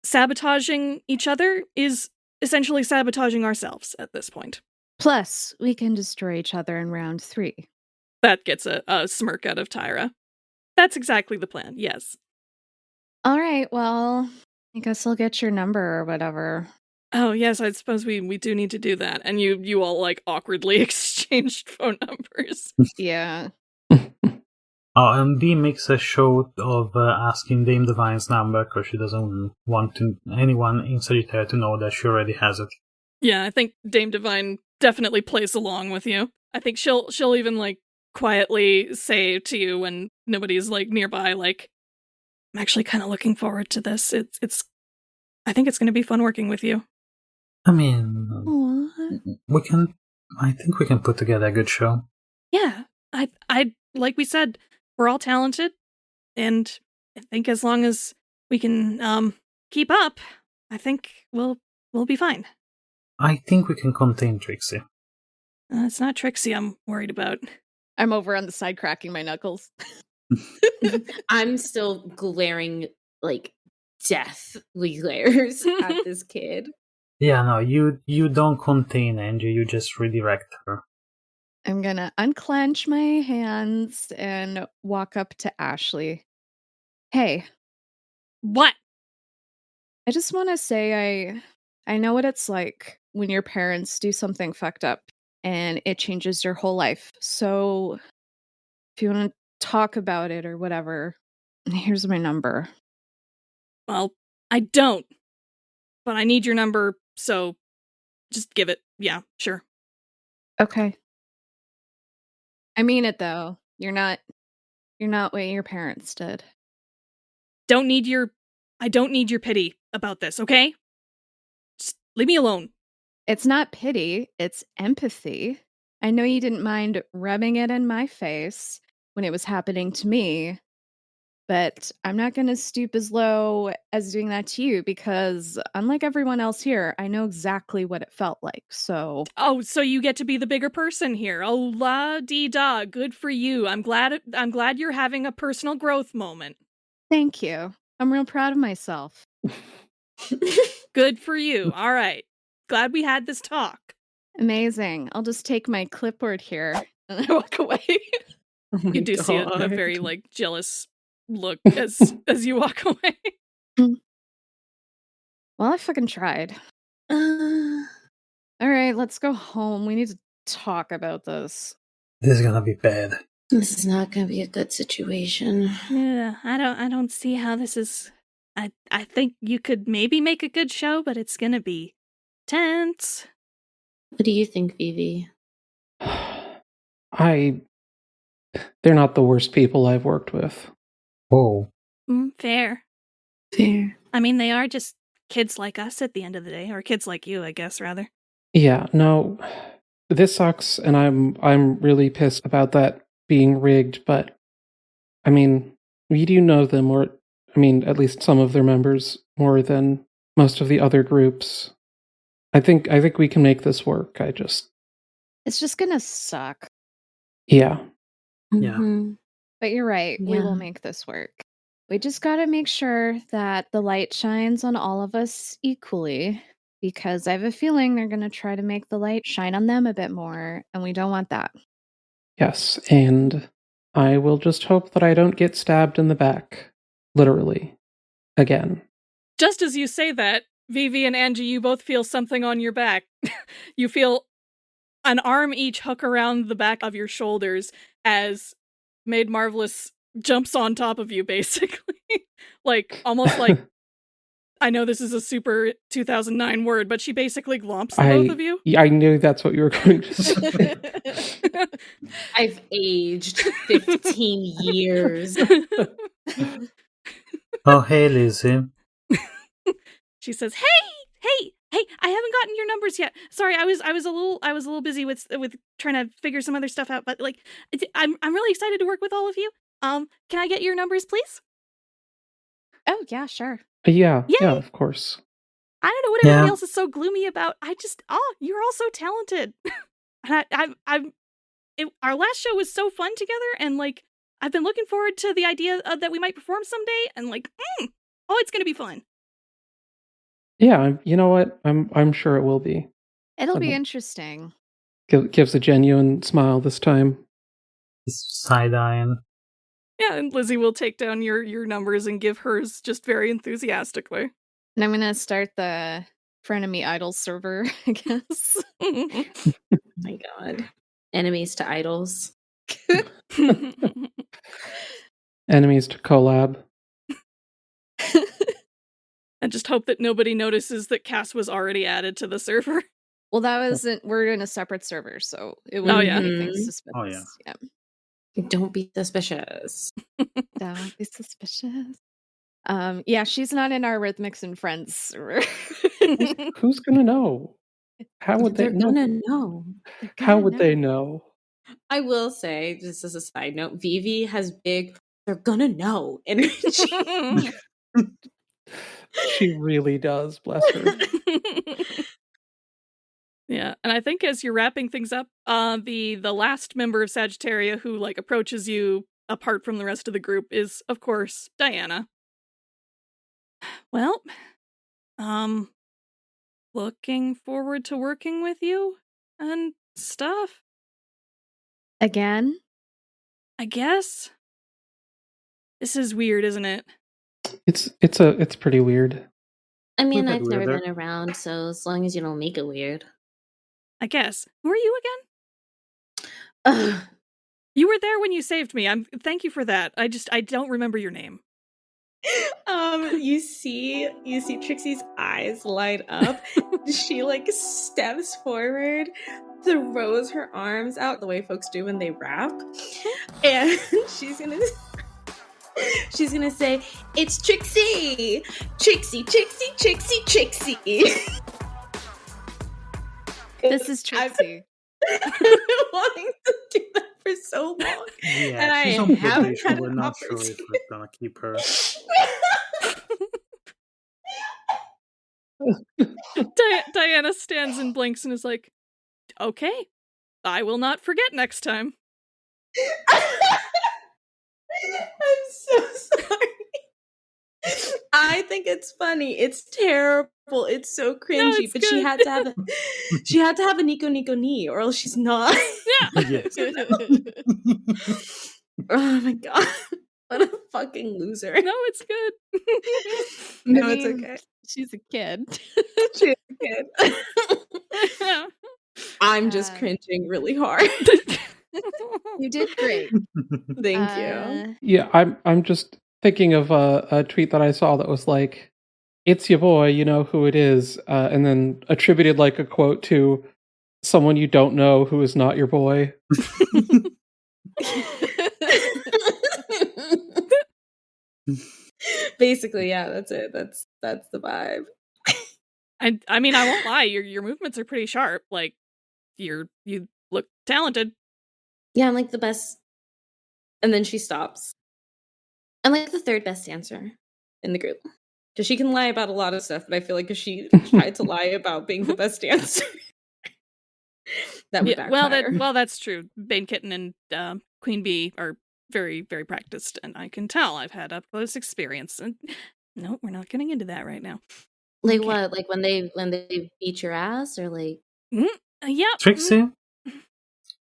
sabotaging each other is essentially sabotaging ourselves at this point. Plus, we can destroy each other in round 3. That gets a smirk out of Tyra. That's exactly the plan, yes. All right, well, I guess I'll get your number or whatever. Oh, yes, I suppose we do need to do that. And you all, like, awkwardly exchanged phone numbers. Yeah. Oh, and Dee makes a show of asking Dame Divine's number because she doesn't want anyone in Sagittarius to know that she already has it. Yeah, I think Dame Divine definitely plays along with you. I think she'll even like quietly say to you when nobody's like nearby, like, I'm actually kind of looking forward to this. I think it's going to be fun working with you. I mean, Aww. I think we can put together a good show. Yeah, I like we said, we're all talented, and I think as long as we can keep up, I think we'll be fine. I think we can contain Trixie. It's not Trixie I'm worried about. I'm over on the side cracking my knuckles. I'm still glaring like deathly glares at this kid. Yeah, no, you don't contain Angie, you just redirect her. I'm gonna unclench my hands and walk up to Ashley. Hey, What? I just want to say I know what it's like when your parents do something fucked up and it changes your whole life. So if you want to talk about it or whatever, here's my number. Well, I don't. But I need your number, so just give it. Yeah, sure. Okay. I mean it though. You're not what your parents did. I don't need your pity about this, okay? Just leave me alone. It's not pity, it's empathy. I know you didn't mind rubbing it in my face when it was happening to me, but I'm not going to stoop as low as doing that to you because, unlike everyone else here, I know exactly what it felt like. So, Oh, so you get to be the bigger person here. Oh, la-dee-da. Good for you. I'm glad you're having a personal growth moment. thank you. I'm real proud of myself. Good for you. All right. Glad we had this talk. Amazing. I'll just take my clipboard here and I walk away. Oh my You do see a God. very like jealous look as you walk away. Well, I fucking tried. All right, let's go home. We need to talk about this. This is gonna be bad. This is not going to be a good situation. Yeah, I don't see how this is. I think you could maybe make a good show, but it's gonna be tense. What do you think, Vivi? They're not the worst people I've worked with. Whoa. Fair. Fair. I mean, they are just kids like us at the end of the day, or kids like you, I guess, rather. Yeah, no, this sucks, and I'm really pissed about that being rigged. But I mean, we do know them, or I mean, at least some of their members more than most of the other groups. I think we can make this work. It's just gonna suck. Yeah. Yeah. Mhm. But you're right. We will Yeah. make this work. We just gotta make sure that the light shines on all of us equally, because I have a feeling they're gonna try to make the light shine on them a bit more, and we don't want that. Yes, and I will just hope that I don't get stabbed in the back, literally, again. Just as you say that, Vivi and Angie, you both feel something on your back. You feel an arm each hook around the back of your shoulders as Maid Marvelous jumps on top of you, basically. Like, almost like, I know this is a super 2009 word, but she basically glomps the both of you. I knew that's what you were going to say. I've aged 15 years. Oh, hey, Lizzie. She says, "Hey, I haven't gotten your numbers yet. Sorry, I was a little busy with trying to figure some other stuff out. But like, I'm really excited to work with all of you. Can I get your numbers, please?" Oh, yeah, sure. Yeah, Yay! of course. I don't know what everybody else is so gloomy about. You're all so talented. And our last show was so fun together, and like, I've been looking forward to the idea that we might perform someday, and like, it's gonna be fun. Yeah, you know what? I'm sure it will be. It'll be interesting. Gives a genuine smile this time. Side-eyeing. Yeah, and Lizzie will take down your numbers and give hers just very enthusiastically. And I'm gonna start the Frenemy Idols server, I guess. Oh my God. Enemies to idols. Enemies to collab. And just hope that nobody notices that Cass was already added to the server. Well, that wasn't. We're in a separate server, so it wouldn't be anything suspicious. Oh, yeah. Don't be suspicious. Don't be suspicious. Yeah, she's not in our RhythMixx and Friends server. Who's gonna know? How would they They're know? gonna know. How would they know? I will say, just as a side note, Vivi has big, they're gonna know energy. She really does, bless her. Yeah, and I think as you're wrapping things up, the last member of Sagittaria who like approaches you apart from the rest of the group is, of course, Diana. Well, looking forward to working with you and stuff, Again? I guess. This is weird, isn't it? It's pretty weird. I mean, We've had I've never weirder. been around, so as long as you don't make it weird. I guess. Who are you again? Ugh. You were there when you saved me. Thank you for that. I don't remember your name. You see Trixie's eyes light up. She like steps forward, throws her arms out the way folks do when they rap, and she's gonna say, "It's Trixie, Trixie, Trixie, Trixie, Trixie." This is Trixie. I've been wanting to do that for so long. Yeah, And I she's on haven't probation. had We're an not sure if we're gonna keep her. Diana stands and blinks and is like, okay, I will not forget next time. I'm so sorry. I think it's funny. It's terrible. It's so cringy. it's but good. she had to have a Nico Nico knee, or else she's not. Yes. Oh my god. What a fucking loser. No, it's good. No, I it's mean, okay. She's a kid. She's a kid. I'm just cringing really hard. You did great. Thank you. Yeah, I'm just thinking of a tweet that I saw that was like, "It's your boy, you know who it is," and then attributed like a quote to someone you don't know who is not your boy. Basically, yeah, that's it. That's the vibe. I mean, I won't lie. Your movements are pretty sharp. Like, you look talented. Yeah, I'm like the best. And then she stops. I'm like the third best dancer in the group. Because she can lie about a lot of stuff, but I feel like if she tried to lie about being the best dancer, that would backfire. Well, that's true. Bane Kitten and Queen Bee are very, very practiced, and I can tell. I've had up close experience. And no, we're not getting into that right now. Like Okay. what? Like when they beat your ass, or like? Yeah. Trixie,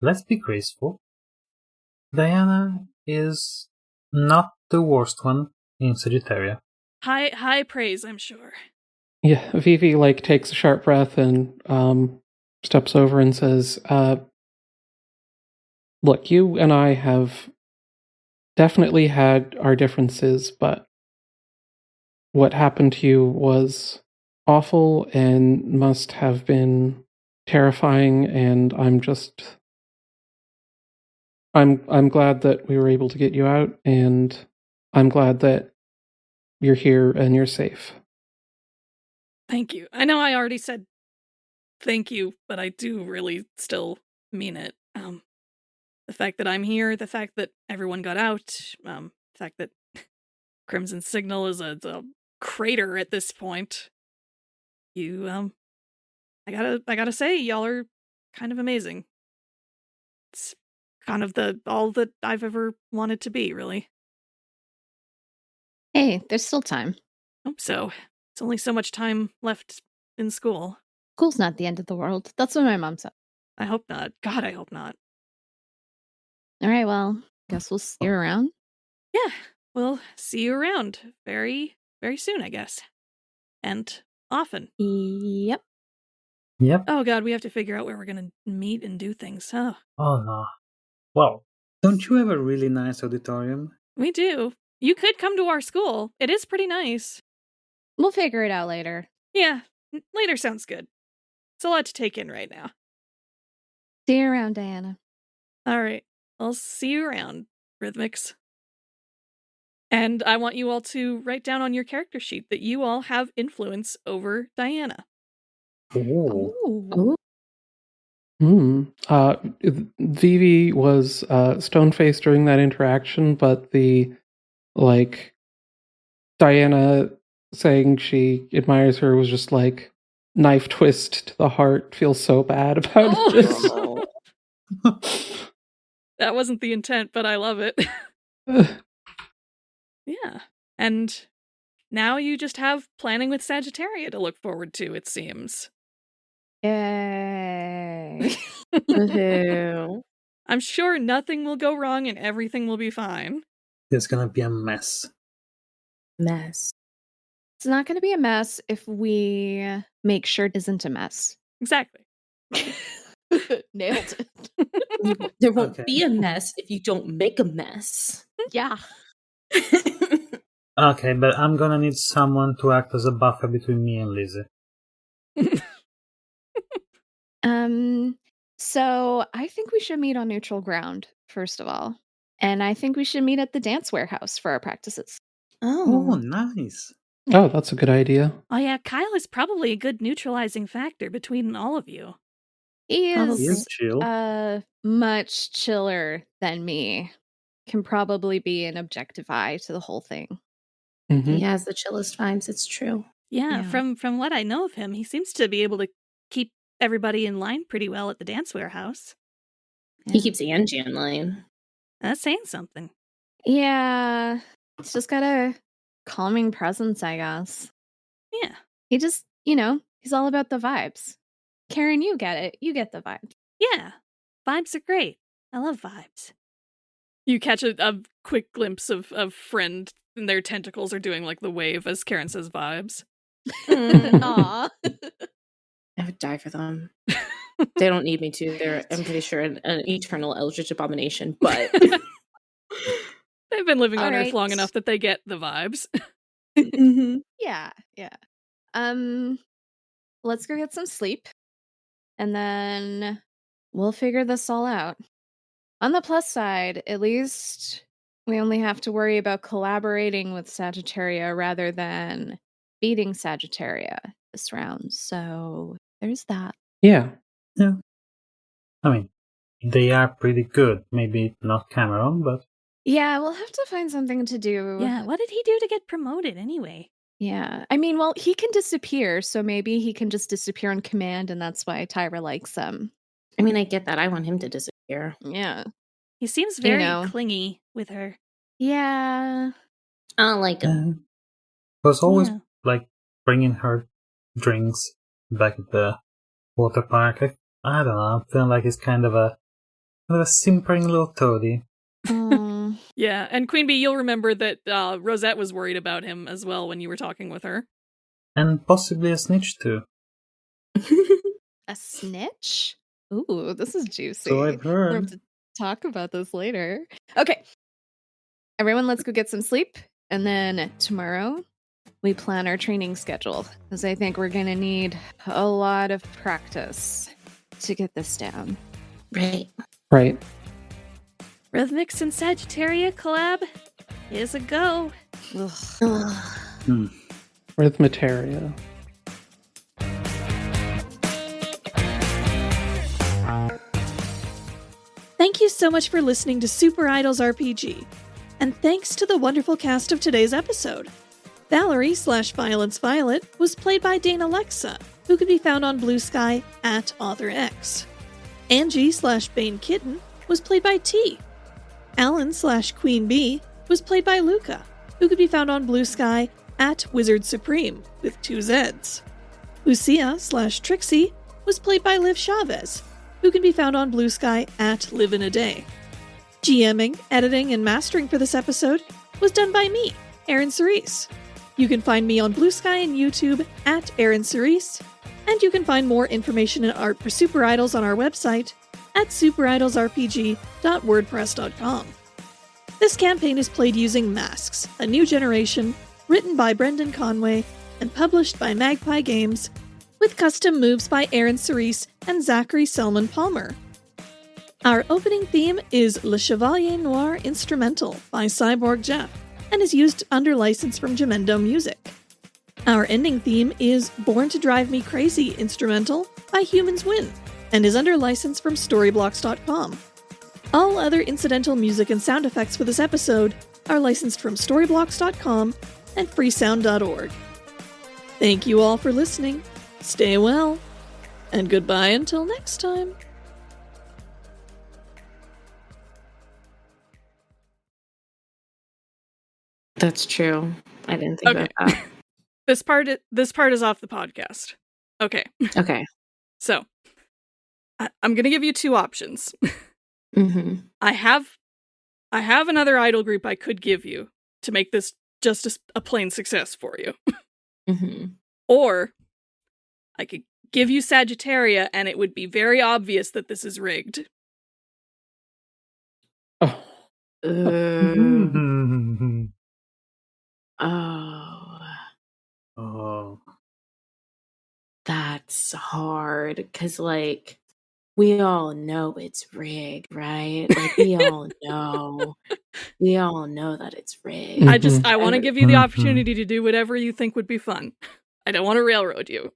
let's be graceful. Diana is not the worst one in Sagittaria. High praise, I'm sure. Yeah, Vivi like takes a sharp breath and steps over and says, "Look, you and I have definitely had our differences, but what happened to you was awful and must have been terrifying, and I'm glad that we were able to get you out, and I'm glad that you're here and you're safe." Thank you. I know I already said thank you, but I do really still mean it. The fact that I'm here, the fact that everyone got out, the fact that Crimson Signal is a crater at this point. I gotta say, y'all are kind of amazing. It's kind of all that I've ever wanted to be, really. Hey, there's still time. Hope so. It's only so much time left in school. School's not the end of the world. That's what my mom said. I hope not. God, I hope not. All right, well, guess we'll see you around. Yeah, we'll see you around very, very soon, I guess. And often. Yep. Yep. Oh god, we have to figure out where we're gonna meet and do things, huh? Oh no. Well, Don't you have a really nice auditorium? We do. You could come to our school. It is pretty nice. We'll figure it out later. Yeah, later sounds good. It's a lot to take in right now. See you around, Diana. All right. I'll see you around, RhythMixx. And I want you all to write down on your character sheet that you all have influence over Diana. Oh. Vivi was stone-faced during that interaction, but the, Diana saying she admires her was just knife twist to the heart. Feels so bad about this. That wasn't the intent, but I love it. Yeah. And now you just have planning with Sagittaria to look forward to, it seems. Yay. Woohoo. I'm sure nothing will go wrong and everything will be fine. It's gonna be a mess. Mess. It's not going to be a mess if we make sure it isn't a mess. Exactly. Nailed it. There won't Okay. be a mess if you don't make a mess. Yeah. Okay, but I'm gonna need someone to act as a buffer between me and Lizzie. So I think we should meet on neutral ground, first of all. And I think we should meet at the dance warehouse for our practices. Oh, nice. Oh, that's a good idea. Oh yeah, Kyle is probably a good neutralizing factor between all of you. He He is is chill. much chiller than me. Can probably be an objective eye to the whole thing. Mm-hmm. He has the chillest vibes, it's true. Yeah, Yeah. from what I know of him, he seems to be able to keep everybody in line pretty well at the dance warehouse. He keeps Angie in line. That's saying something. Yeah. It's just got a calming presence, I guess. Yeah. He just, he's all about the vibes. Karen, you get it. You get the vibe. Yeah. Vibes are great. I love vibes. You catch a quick glimpse of Friend, and their tentacles are doing the wave as Karen says vibes. Aw. I would die for them. They don't need me to. They're, I'm pretty sure, an eternal eldritch abomination, but... They've been living on All Earth long right. enough that they get the vibes. Mm-hmm. Yeah. Let's go get some sleep. And then we'll figure this all out. On the plus side, at least we only have to worry about collaborating with Sagittaria rather than beating Sagittaria this round. So there's that. Yeah. I mean, they are pretty good. Maybe not Cameron, but Yeah, we'll have to find something to do. Yeah, what did he do to get promoted anyway? Yeah. I mean, well, he can disappear, so maybe he can just disappear on command, and that's why Tyra likes him. I mean, I get that. I want him to disappear. Yeah. He seems very know. clingy with her. Yeah. I don't like him. was always Yeah. bringing her drinks back at the water park. I don't know. I feel like he's kind of a simpering little toady. Mm. Yeah, and Queen Bee, you'll remember that Rosette was worried about him as well when you were talking with her. And possibly a snitch too. A snitch? Ooh, this is juicy. So I've We'll heard. have to talk about this later. Okay. Everyone, let's go get some sleep. And then tomorrow, we plan our training schedule. Because I think we're going to need a lot of practice to get this down. Right. Right. RhythMixx and Sagittaria collab is a go. Ugh. Rhythmataria. Thank you so much for listening to SuperIdols RPG. And thanks to the wonderful cast of today's episode. Valerie /Violence Violet was played by Dana Lexa, who can be found on Blue Sky at authorx. Angie /Bane Kitten was played by T. Allen /Queen Bee was played by Luca, who could be found on Blue Sky at Wizard Supreme with 2 Zs. Lucia /Trixie was played by Liv Chavez, who can be found on Blue Sky at livinaday. GMing, editing, and mastering for this episode was done by me, eryncerise. You can find me on Blue Sky and YouTube at eryncerise, and you can find more information and art for SuperIdols on our website, at superidolsrpg.wordpress.com. This campaign is played using Masks, a new generation, written by Brendan Conway and published by Magpie Games, with custom moves by eryncerise and Zachary Selman Palmer. Our opening theme is Le Chevalier Noir Instrumental by Cyborg Jeff and is used under license from Gemendo Music. Our ending theme is Born to Drive Me Crazy Instrumental by Humans Win and is under license from Storyblocks.com. All other incidental music and sound effects for this episode are licensed from Storyblocks.com and freesound.org. Thank you all for listening. Stay well, and goodbye until next time. That's true. I didn't think about that. This part is off the podcast. Okay. Okay. So, I'm going to give you two options. Mm-hmm. I have another idol group I could give you to make this just a plain success for you. Mm-hmm. Or I could give you Sagittaria and it would be very obvious that this is rigged. Oh. Oh. That's hard, because, like, we all know it's rigged, right? Like, we all know that it's rigged. I want to give you the opportunity to do whatever you think would be fun. I don't want to railroad you.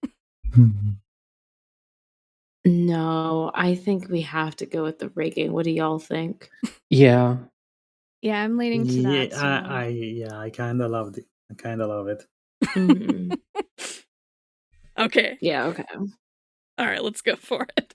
No, I think we have to go with the rigging. What do y'all think? Yeah. Yeah, I'm leaning to that. too. I kind of love it. Mhm. Okay. Yeah, okay. All right, let's go for it.